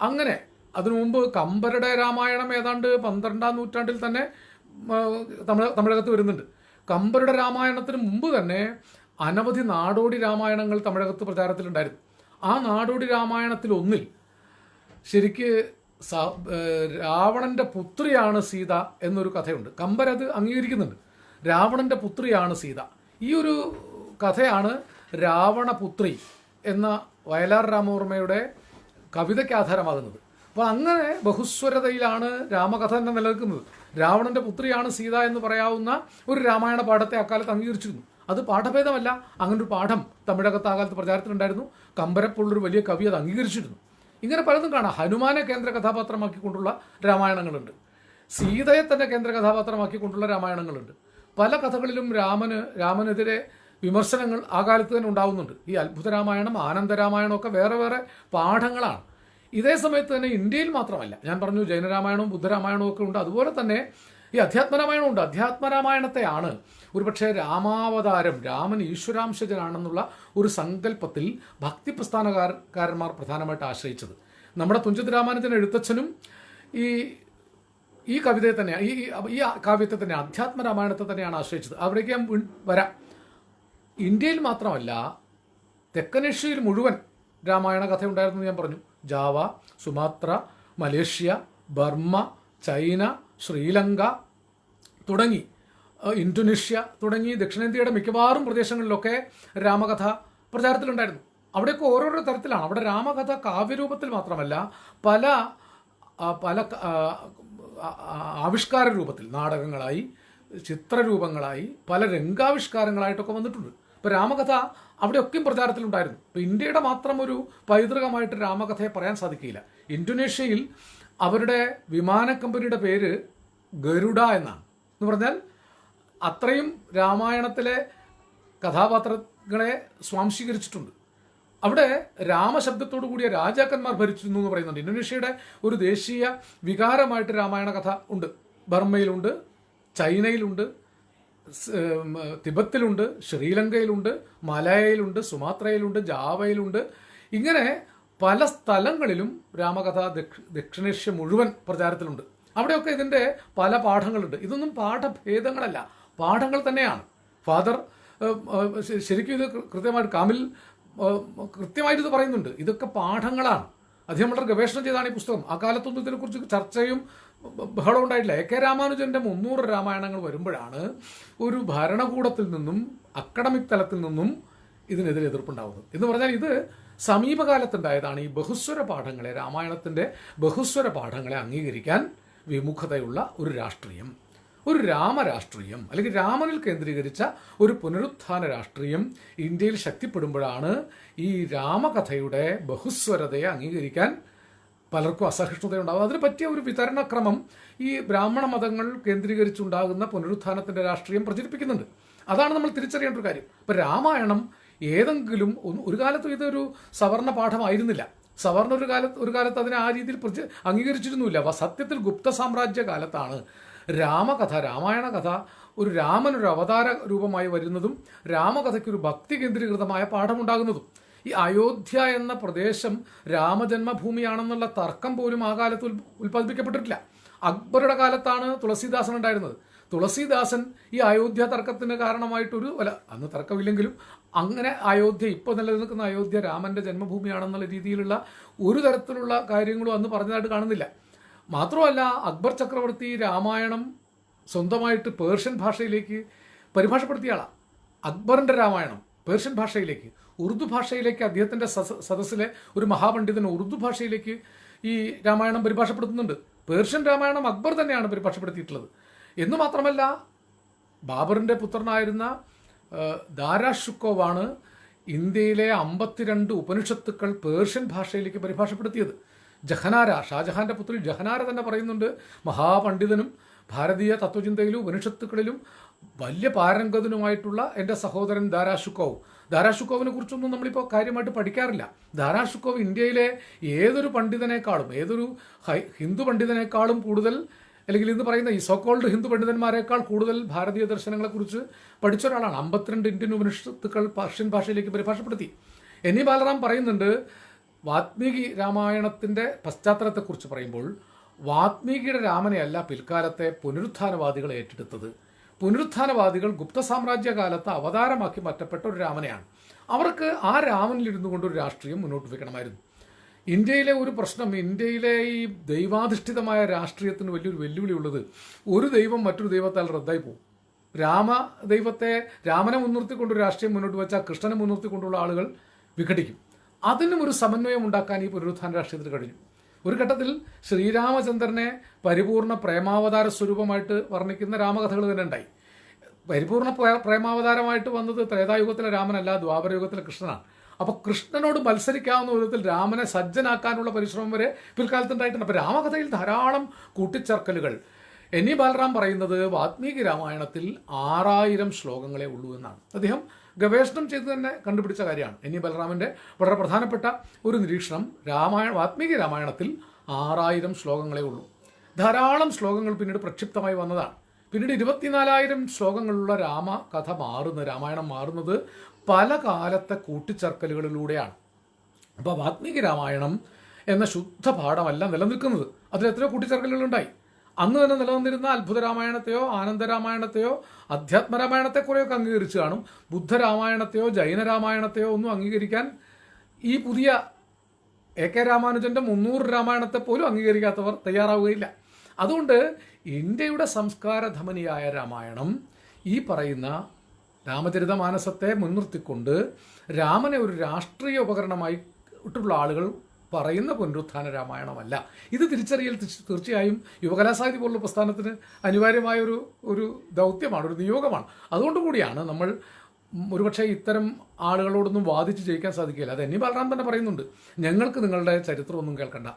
അങ്ങനെ അതിനു മുമ്പ് കമ്പരുടെ രാമായണം ഏതാണ്ട് 12-ാം നൂറ്റാണ്ടിൽ തന്നെ തമിഴകത്ത് വരുന്നുണ്ട്. കമ്പരുടെ രാമായണത്തിന് മുമ്പ് തന്നെ അനവധി നാടോടി രാമായണങ്ങൾ തമിഴകത്ത് പ്രചാരത്തിലുണ്ടായിരുന്നു. ആ നാടോടി രാമായണത്തിൽ ഒന്നിൽ ശരിക്ക് രാവണന്റെ പുത്രിയാണ് സീത എന്നൊരു കഥയുണ്ട്. കമ്പരത് അംഗീകരിക്കുന്നുണ്ട്, രാവണന്റെ പുത്രിയാണ് സീത. ഈ ഒരു കഥയാണ് രാവണപുത്രി എന്ന വയലാർ രാമവർമ്മയുടെ കവിതയ്ക്ക് ആധാരമാകുന്നത്. അപ്പോൾ അങ്ങനെ ബഹുസ്വരതയിലാണ് രാമകഥ തന്നെ നിലനിൽക്കുന്നത്. രാവണന്റെ പുത്രിയാണ് സീത എന്ന് പറയാവുന്ന ഒരു രാമായണ പാഠത്തെ അക്കാലത്ത് അംഗീകരിച്ചിരുന്നു. അത് പാഠഭേദമല്ല, അങ്ങനൊരു പാഠം തമിഴകത്ത് ആ കാലത്ത് പ്രചാരത്തിലുണ്ടായിരുന്നു. കമ്പരപ്പുള്ളൊരു വലിയ കവി അത് അംഗീകരിച്ചിരുന്നു. ഇങ്ങനെ പലതും കാണാം. ഹനുമാനെ കേന്ദ്ര കഥാപാത്രമാക്കിക്കൊണ്ടുള്ള രാമായണങ്ങളുണ്ട്, സീതയെ തന്നെ കേന്ദ്ര കഥാപാത്രമാക്കിക്കൊണ്ടുള്ള രാമായണങ്ങളുണ്ട്. പല കഥകളിലും രാമനെതിരെ വിമർശനങ്ങൾ ആ കാലത്ത് തന്നെ ഉണ്ടാവുന്നുണ്ട്. ഈ അത്ഭുത രാമായണം, ആനന്ദരാമായണം ഒക്കെ വേറെ വേറെ പാഠങ്ങളാണ്. ഇതേ സമയത്ത് തന്നെ ഇന്ത്യയിൽ മാത്രമല്ല, ഞാൻ പറഞ്ഞു ജൈനരാമായണവും ബുദ്ധരാമായണവും ഒക്കെ ഉണ്ട്, അതുപോലെ തന്നെ ഈ അധ്യാത്മരാമായണം ഉണ്ട്. അധ്യാത്മരാമായണത്തെയാണ് ഒരുപക്ഷെ രാമാവതാരം, രാമൻ ഈശ്വരാംശജനാണെന്നുള്ള ഒരു സങ്കല്പത്തിൽ ഭക്തിപ്രസ്ഥാനക്കാരന്മാർ പ്രധാനമായിട്ട് ആശ്രയിച്ചത്. നമ്മുടെ തുഞ്ചത്ത് രാമാനുജൻ എഴുത്തച്ഛനും ഈ കവിതയെ തന്നെ ഈ കാവ്യത്തെ തന്നെ അധ്യാത്മരാമായണത്തെ തന്നെയാണ് ആശ്രയിച്ചത്. അവിടേക്ക് ഞാൻ വരാം. ഇന്ത്യയിൽ മാത്രമല്ല, തെക്കനേഷ്യയിൽ മുഴുവൻ രാമായണ കഥ ഉണ്ടായിരുന്നു ഞാൻ പറഞ്ഞു. Java, Sumatra, Malaysia, Burma, China, Sri Lanka തുടങ്ങി ഇന്തോനേഷ്യ തുടങ്ങി ദക്ഷിണേന്ത്യയുടെ മിക്കവാറും പ്രദേശങ്ങളിലൊക്കെ രാമകഥ പ്രചാരത്തിലുണ്ടായിരുന്നു. അവിടെയൊക്കെ ഓരോരോ തരത്തിലാണ്. അവിടെ രാമകഥ കാവ്യരൂപത്തിൽ മാത്രമല്ല, പല പല ആവിഷ്കാര രൂപത്തിൽ, നാടകങ്ങളായി, ചിത്രരൂപങ്ങളായി, പല രംഗാവിഷ്കാരങ്ങളായിട്ടൊക്കെ വന്നിട്ടുണ്ട്. ഇപ്പോൾ രാമകഥ അവിടെയൊക്കെയും പ്രചാരത്തിലുണ്ടായിരുന്നു. ഇപ്പോൾ ഇന്ത്യയുടെ മാത്രം ഒരു പൈതൃകമായിട്ട് രാമകഥയെ പറയാൻ സാധിക്കില്ല. ഇന്തോനേഷ്യയിൽ അവരുടെ വിമാന കമ്പനിയുടെ പേര് ഗരുഡ എന്നാണ്. എന്ന് പറഞ്ഞാൽ അത്രയും രാമായണത്തിലെ കഥാപാത്രങ്ങളെ സ്വാംശീകരിച്ചിട്ടുണ്ട്. അവിടെ രാമശബ്ദത്തോടു കൂടിയ രാജാക്കന്മാർ ഭരിച്ചിരുന്നു എന്ന് പറയുന്നുണ്ട്. ഇന്തോനേഷ്യയുടെ ഒരു ദേശീയ വികാരമായിട്ട് രാമായണ കഥ ഉണ്ട്. ബർമ്മയിലുണ്ട്, ചൈനയിലുണ്ട്, തിബത്തിലുണ്ട്, ശ്രീലങ്കയിലുണ്ട്, മലയയിലുണ്ട്, സുമാത്രയിലുണ്ട്, ജാവയിലുണ്ട്. ഇങ്ങനെ പല സ്ഥലങ്ങളിലും രാമകഥ ദക്ഷിണേഷ്യ മുഴുവൻ പ്രചാരത്തിലുണ്ട്. അവിടെയൊക്കെ ഇതിൻ്റെ പല പാഠങ്ങളുണ്ട്. ഇതൊന്നും പാഠഭേദങ്ങളല്ല, പാഠങ്ങൾ തന്നെയാണ്. ഫാദർ ശരിക്കും ഇത് കൃത്യമായിട്ട് കാമിൽ കൃത്യമായിട്ട് ഇത് പറയുന്നുണ്ട്. ഇതൊക്കെ പാഠങ്ങളാണ്. അദ്ദേഹം വളരെ ഗവേഷണം ചെയ്താണ് ഈ പുസ്തകം. ആ കാലത്തൊന്നും ഇതിനെക്കുറിച്ച് ചർച്ചയും ബഹളം ഉണ്ടായിട്ടില്ല. എ കെ രാമാനുജന്റെ 300 രാമായണങ്ങൾ വരുമ്പോഴാണ് ഒരു ഭരണകൂടത്തിൽ നിന്നും അക്കാഡമിക് തലത്തിൽ നിന്നും ഇതിനെതിരെ എതിർപ്പുണ്ടാവുന്നത്. എന്ന് പറഞ്ഞാൽ ഇത് സമീപകാലത്തുണ്ടായതാണ്. ഈ ബഹുസ്വര പാഠങ്ങളെ, രാമായണത്തിൻ്റെ ബഹുസ്വര പാഠങ്ങളെ അംഗീകരിക്കാൻ വിമുഖതയുള്ള ഒരു രാഷ്ട്രീയം, ഒരു രാമരാഷ്ട്രീയം അല്ലെങ്കിൽ രാമനിൽ കേന്ദ്രീകരിച്ച ഒരു പുനരുത്ഥാന രാഷ്ട്രീയം ഇന്ത്യയിൽ ശക്തിപ്പെടുമ്പോഴാണ് ഈ രാമകഥയുടെ ബഹുസ്വരതയെ അംഗീകരിക്കാൻ പലർക്കും അസഹിഷ്ണുതയുണ്ടാകും. അതിന് പറ്റിയ ഒരു വിതരണക്രമം ഈ ബ്രാഹ്മണ മതങ്ങൾ കേന്ദ്രീകരിച്ചുണ്ടാകുന്ന പുനരുത്ഥാനത്തിൻ്റെ രാഷ്ട്രീയം പ്രചരിപ്പിക്കുന്നുണ്ട്. അതാണ് നമ്മൾ തിരിച്ചറിയേണ്ട ഒരു കാര്യം. ഇപ്പം രാമായണം ഏതെങ്കിലും ഒരു കാലത്തും ഇതൊരു സവർണ പാഠമായിരുന്നില്ല. സവർണ ഒരു കാലത്ത് അതിനെ ആ രീതിയിൽ അംഗീകരിച്ചിരുന്നില്ല. സത്യത്തിൽ ഗുപ്ത സാമ്രാജ്യ കാലത്താണ് രാമകഥ, രാമായണ കഥ ഒരു രാമനൊരു അവതാര രൂപമായി വരുന്നതും രാമകഥയ്ക്കൊരു ഭക്തി കേന്ദ്രീകൃതമായ പാഠമുണ്ടാകുന്നതും. ഈ അയോധ്യ എന്ന പ്രദേശം രാമജന്മഭൂമിയാണെന്നുള്ള തർക്കം പോലും ആ കാലത്ത് ഉൽപ്പാദിപ്പിക്കപ്പെട്ടിട്ടില്ല. അക്ബറുടെ കാലത്താണ് തുളസീദാസൻ ഉണ്ടായിരുന്നത്. തുളസീദാസൻ ഈ അയോധ്യ തർക്കത്തിന് കാരണമായിട്ടൊരു അന്ന് തർക്കമില്ലെങ്കിലും അങ്ങനെ അയോധ്യ, ഇപ്പോൾ നിലനിൽക്കുന്ന അയോധ്യ രാമന്റെ ജന്മഭൂമിയാണെന്നുള്ള രീതിയിലുള്ള ഒരു തരത്തിലുള്ള കാര്യങ്ങളും അന്ന് പറഞ്ഞതായിട്ട് കാണുന്നില്ല. മാത്രമല്ല, അക്ബർ ചക്രവർത്തി രാമായണം സ്വന്തമായിട്ട് പേർഷ്യൻ ഭാഷയിലേക്ക് പരിഭാഷപ്പെടുത്തിയ ആളാണ്. അക്ബറിന്റെ രാമായണം പേർഷ്യൻ ഭാഷയിലേക്ക്, ഉറുദു ഭാഷയിലേക്ക് അദ്ദേഹത്തിന്റെ സദസ്സിലെ ഒരു മഹാപണ്ഡിതൻ ഉറുദു ഭാഷയിലേക്ക് ഈ രാമായണം പരിഭാഷപ്പെടുത്തുന്നുണ്ട്. പേർഷ്യൻ രാമായണം അക്ബർ തന്നെയാണ് പരിഭാഷപ്പെടുത്തിയിട്ടുള്ളത്. എന്നു മാത്രമല്ല, ബാബറിന്റെ പുത്രനായിരുന്ന ദാരാഷുക്കോവാണ് ഇന്ത്യയിലെ 52 ഉപനിഷത്തുക്കൾ പേർഷ്യൻ ഭാഷയിലേക്ക് പരിഭാഷപ്പെടുത്തിയത്. ജഹനാര, ഷാജഹാന്റെ പുത്രി ജഹനാര തന്നെ പറയുന്നുണ്ട്, മഹാപണ്ഡിതനും ഭാരതീയ തത്വചിന്തയിലും ഉപനിഷത്തുക്കളിലും വലിയ പാരംഗതനുമായിട്ടുള്ള എൻ്റെ സഹോദരൻ ദാരാഷുക്കോവിനെ കുറിച്ചൊന്നും നമ്മളിപ്പോൾ കാര്യമായിട്ട് പഠിക്കാറില്ല. ദാരാഷുക്കോവ് ഇന്ത്യയിലെ ഏതൊരു പണ്ഡിതനേക്കാളും, ഏതൊരു ഹിന്ദു പണ്ഡിതനേക്കാളും കൂടുതൽ, അല്ലെങ്കിൽ ഇന്ന് പറയുന്ന ഈ സോക്കോൾഡ് ഹിന്ദു പണ്ഡിതന്മാരെക്കാൾ കൂടുതൽ ഭാരതീയ ദർശനങ്ങളെക്കുറിച്ച് പഠിച്ച ഒരാളാണ്. 52 ഇന്ത്യൻ ഉപനിഷത്തുക്കൾ പേർഷ്യൻ ഭാഷയിലേക്ക് പരിഭാഷപ്പെടുത്തി. എൻ ഇ ബാലറാം പറയുന്നുണ്ട്, വാത്മീകി രാമായണത്തിൻ്റെ പശ്ചാത്തലത്തെക്കുറിച്ച് പറയുമ്പോൾ, വാത്മീകിയുടെ രാമനെയല്ല പിൽക്കാലത്തെ പുനരുത്ഥാനവാദികൾ ഏറ്റെടുത്തത്. പുനരുത്ഥാനവാദികൾ ഗുപ്ത സാമ്രാജ്യ കാലത്ത് അവതാരമാക്കി മാറ്റപ്പെട്ട ഒരു രാമനെയാണ്. അവർക്ക് ആ രാമനിലിരുന്നു കൊണ്ടൊരു രാഷ്ട്രീയം മുന്നോട്ട് വയ്ക്കണമായിരുന്നു. ഇന്ത്യയിലെ ഒരു പ്രശ്നം, ഇന്ത്യയിലെ ഈ ദൈവാധിഷ്ഠിതമായ രാഷ്ട്രീയത്തിന് വലിയൊരു വെല്ലുവിളി ഉള്ളത്, ഒരു ദൈവം മറ്റൊരു ദൈവത്താൽ റദ്ദായി പോകും. രാമനെ മുൻനിർത്തിക്കൊണ്ടൊരു രാഷ്ട്രീയം മുന്നോട്ട് വെച്ചാൽ കൃഷ്ണനെ മുൻനിർത്തിക്കൊണ്ടുള്ള ആളുകൾ വിഘടിക്കും. അതിനും ഒരു സമന്വയം ഉണ്ടാക്കാൻ ഈ പുനരുത്ഥാന രാഷ്ട്രീയത്തിന് കഴിഞ്ഞു. ഒരു ഘട്ടത്തിൽ ശ്രീരാമചന്ദ്രനെ പരിപൂർണ പ്രേമാവതാര സ്വരൂപമായിട്ട് വർണ്ണിക്കുന്ന രാമകഥകൾ തന്നെ ഉണ്ടായി. പരിപൂർണ പ്രേമാവതാരമായിട്ട് വന്നത് ത്രേതായുഗത്തിലെ രാമനല്ല, ദ്വാപരയുഗത്തിലെ കൃഷ്ണനാണ്. അപ്പോൾ കൃഷ്ണനോട് മത്സരിക്കാവുന്ന വിധത്തിൽ രാമനെ സജ്ജനാക്കാനുള്ള പരിശ്രമം വരെ പിൽക്കാലത്തുണ്ടായിട്ടുണ്ട്. അപ്പോൾ രാമകഥയിൽ ധാരാളം കൂട്ടിച്ചേർക്കലുകൾ. എൻ ഇ ബാലറാം പറയുന്നത് വാത്മീകി രാമായണത്തിൽ 6000 ശ്ലോകങ്ങളെ ഉള്ളൂ എന്നാണ്. അദ്ദേഹം ഗവേഷണം ചെയ്ത് തന്നെ കണ്ടുപിടിച്ച കാര്യമാണ്. എൻ ഇ ബാലറാമിൻ്റെ വളരെ പ്രധാനപ്പെട്ട ഒരു നിരീക്ഷണം, വാത്മീകി രാമായണത്തിൽ 6000 ശ്ലോകങ്ങളെ ഉള്ളൂ. ധാരാളം ശ്ലോകങ്ങൾ പിന്നീട് പ്രക്ഷിപ്തമായി വന്നതാണ്. പിന്നീട് 24,000 ശ്ലോകങ്ങളുള്ള രാമായണം മാറുന്നത് പല കാലത്തെ കൂട്ടിച്ചേർക്കലുകളിലൂടെയാണ്. അപ്പോൾ വാത്മീകി രാമായണം എന്ന ശുദ്ധ പാഠമല്ല നിലനിൽക്കുന്നത്. അതിൽ എത്രയോ കൂട്ടിച്ചേർക്കലുകളുണ്ടായി. അന്ന് തന്നെ നിലനിന്നിരുന്ന അത്ഭുത രാമായണത്തെയോ ആനന്ദരാമായണത്തെയോ അധ്യാത്മരാമായണത്തെ കുറേയൊക്കെ അംഗീകരിച്ചു കാണും. ബുദ്ധരാമായണത്തെയോ ജൈനരാമായണത്തെയോ ഒന്നും അംഗീകരിക്കാൻ ഈ പുതിയ എ കെ രാമാനുജന്റെ 300 രാമായണത്തെ പോലും അംഗീകരിക്കാത്തവർ തയ്യാറാവുകയില്ല. അതുകൊണ്ട് ഇന്ത്യയുടെ സംസ്കാരധമനിയായ രാമായണം ഈ പറയുന്ന രാമചരിതമാനസത്തെ മുൻനിർത്തിക്കൊണ്ട് രാമനെ ഒരു രാഷ്ട്രീയ ഉപകരണമായി ഇട്ടുള്ള ആളുകൾ പറയുന്ന പുനരുത്ഥാന രാമായണമല്ല. ഇത് തിരിച്ചറിയൽ തീർച്ചയായും യുവകലാസാഹിത്യ പോലുള്ള പ്രസ്ഥാനത്തിന് അനിവാര്യമായ ഒരു ദൗത്യമാണ്, ഒരു നിയോഗമാണ്. അതുകൊണ്ടുകൂടിയാണ് നമ്മൾ ഒരുപക്ഷെ ഇത്തരം ആളുകളോടൊന്നും വാദിച്ച് ജയിക്കാൻ സാധിക്കില്ല. അത് എൻ ഇ ബാലറാം തന്നെ പറയുന്നുണ്ട്, ഞങ്ങൾക്ക് നിങ്ങളുടെ ചരിത്രമൊന്നും കേൾക്കണ്ട,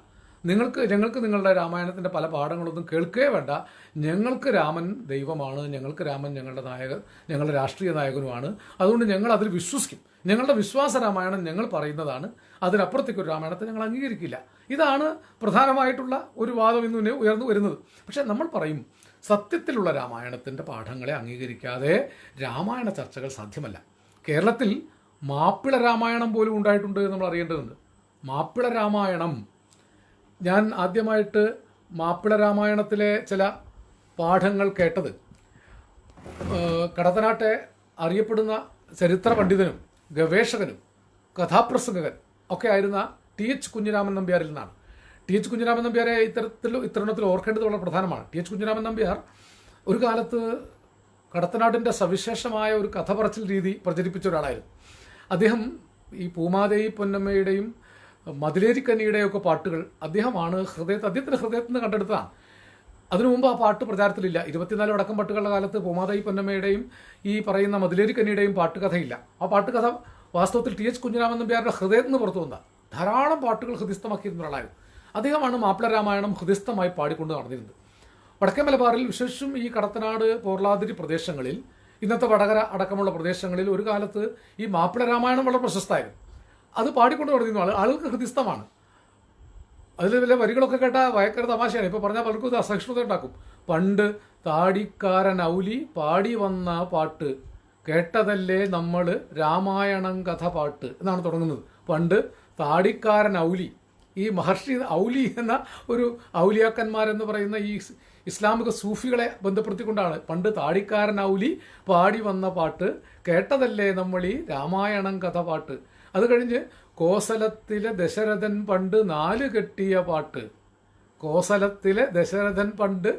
ഞങ്ങൾക്ക് നിങ്ങളുടെ രാമായണത്തിൻ്റെ പല പാഠങ്ങളൊന്നും കേൾക്കുകയേ വേണ്ട, ഞങ്ങൾക്ക് രാമൻ ദൈവമാണ്, ഞങ്ങൾക്ക് രാമൻ ഞങ്ങളുടെ രാഷ്ട്രീയ നായകനുമാണ്, അതുകൊണ്ട് ഞങ്ങൾ അതിൽ വിശ്വസിക്കും, ഞങ്ങളുടെ വിശ്വാസ രാമായണം ഞങ്ങൾ പറയുന്നതാണ്, അതിനപ്പുറത്തേക്കൊരു രാമായണത്തെ ഞങ്ങൾ അംഗീകരിക്കില്ല. ഇതാണ് പ്രധാനമായിട്ടുള്ള ഒരു വാദം ഇന്ന് ഉയർന്നു വരുന്നത്. പക്ഷേ നമ്മൾ പറയും, സത്യത്തിലുള്ള രാമായണത്തിൻ്റെ പാഠങ്ങളെ അംഗീകരിക്കാതെ രാമായണ ചർച്ചകൾ സാധ്യമല്ല. കേരളത്തിൽ മാപ്പിള രാമായണം പോലും ഉണ്ടായിട്ടുണ്ട് എന്ന് നമ്മൾ അറിയേണ്ടതുണ്ട്. മാപ്പിള രാമായണം, ഞാൻ ആദ്യമായിട്ട് മാപ്പിള രാമായണത്തിലെ ചില പാഠങ്ങൾ കേട്ടത് കടത്തനാട്ടെ അറിയപ്പെടുന്ന ചരിത്ര പണ്ഡിതനും ഗവേഷകനും കഥാപ്രസംഗകൻ ഒക്കെ ആയിരുന്ന ടി എച്ച് കുഞ്ഞിരാമൻ നമ്പ്യാരിൽ നിന്നാണ്. ടി എച്ച് കുഞ്ഞിരാമൻ നമ്പ്യാരെ ഇത്തരണത്തിൽ ഓർക്കേണ്ടത് വളരെ പ്രധാനമാണ്. ടി എച്ച് കുഞ്ഞിരാമൻ നമ്പ്യാർ ഒരു കാലത്ത് കടത്തനാടിൻ്റെ സവിശേഷമായ ഒരു കഥ പറച്ചിൽ രീതി പ്രചരിപ്പിച്ച ഒരാളായിരുന്നു. അദ്ദേഹം ഈ പൂമാദേവി പൊന്നമ്മയുടെയും മതിലേരിക്കന്നിയുടെയൊക്കെ പാട്ടുകൾ അദ്ദേഹത്തിൻ്റെ ഹൃദയത്തിൽ നിന്ന് കണ്ടെടുത്തതാണ്. അതിനു മുമ്പ് ആ പാട്ട് പ്രചാരത്തിലില്ല. 24 വടക്കം പാട്ടുകളുടെ കാലത്ത് പൂമാദേവി പൊന്നമ്മയുടെയും ഈ പറയുന്ന മതിലേരിക്കന്നിയുടെയും പാട്ടുകഥയില്ല. ആ പാട്ടുകഥ വാസ്തവത്തിൽ ടി എച്ച് കുഞ്ഞിരാമൻ നമ്പ്യാരുടെ ഹൃദയത്തിൽ നിന്ന് പുറത്തു വന്ന ധാരാളം പാട്ടുകൾ ഹൃദയസ്ഥമാക്കിയിരുന്ന ഒരാളായിരുന്നു. അദ്ദേഹമാണ് മാപ്പിള രാമായണം ഹൃദയസ്ഥമായി പാടിക്കൊണ്ട് നടന്നിരുന്നത്. വടക്കേ മലബാറിൽ, വിശേഷിച്ചും ഈ കടത്തനാട് പോർലാതിരി പ്രദേശങ്ങളിൽ ഇന്നത്തെ വടകര അടക്കമുള്ള പ്രദേശങ്ങളിൽ ഒരു കാലത്ത് ഈ മാപ്പിള രാമായണം വളരെ പ്രശസ്തമായിരുന്നു. അത് പാടിക്കൊണ്ട് തുടങ്ങിയിരുന്നു. ആളുകൾക്ക് ഹൃദിസ്ഥമാണ്. അതിൽ വല്ല വരികളൊക്കെ കേട്ടാൽ ഭയങ്കര തമാശയാണ്. ഇപ്പോൾ പറഞ്ഞാൽ പലർക്കും ഇത് അസഹിഷ്ണുത ഉണ്ടാക്കും. പണ്ട് താടിക്കാരൻ ഔലി പാടി വന്ന പാട്ട് കേട്ടതല്ലേ നമ്മൾ രാമായണം കഥ പാട്ട് എന്നാണ് തുടങ്ങുന്നത്. പണ്ട് താടിക്കാരൻ ഔലി, ഈ മഹർഷി ഔലി എന്ന ഒരു ഔലിയാക്കന്മാരെന്ന് പറയുന്ന ഈ ഇസ്ലാമിക സൂഫികളെ ബന്ധപ്പെടുത്തിക്കൊണ്ടാണ് പണ്ട് താടിക്കാരൻ ഔലി പാടി വന്ന പാട്ട് കേട്ടതല്ലേ നമ്മൾ ഈ രാമായണം കഥ പാട്ട്. അത് കഴിഞ്ഞ് കോസലത്തിലെ ദശരഥൻ പണ്ട് 4 കെട്ടിയ പാട്ട്, കോസലത്തിലെ ദശരഥൻ പണ്ട്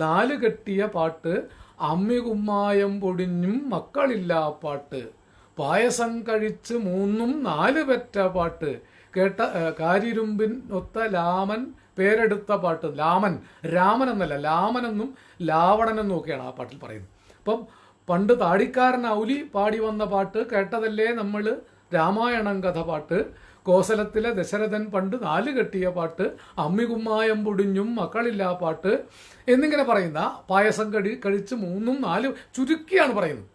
4 കെട്ടിയ പാട്ട്, അമ്മികുമ്മായം പൊടിഞ്ഞും മക്കളില്ലാ പാട്ട്, പായസം കഴിച്ച് 3 4 പെറ്റ പാട്ട്, കേട്ട കാരിരുമ്പിൻ ഒത്ത ലാമൻ പേരെടുത്ത പാട്ട്. ലാമൻ, രാമൻ എന്നല്ല, ലാമനെന്നും ലാവണനെന്നും ഒക്കെയാണ് ആ പാട്ടിൽ പറയുന്നത്. അപ്പം പണ്ട് താടിക്കാരൻ ഔലി പാടി വന്ന പാട്ട് കേട്ടതല്ലേ നമ്മൾ രാമായണം കഥ പാട്ട്, കോസലത്തിലെ ദശരഥൻ പണ്ട് 4 കെട്ടിയ പാട്ട്, അമ്മികുമ്മായം പൊടിഞ്ഞും മക്കളില്ലാ പാട്ട് എന്നിങ്ങനെ പറയുന്ന പായസം കഴിച്ച് 3 4 ചുരുക്കിയാണ് പറയുന്നത്.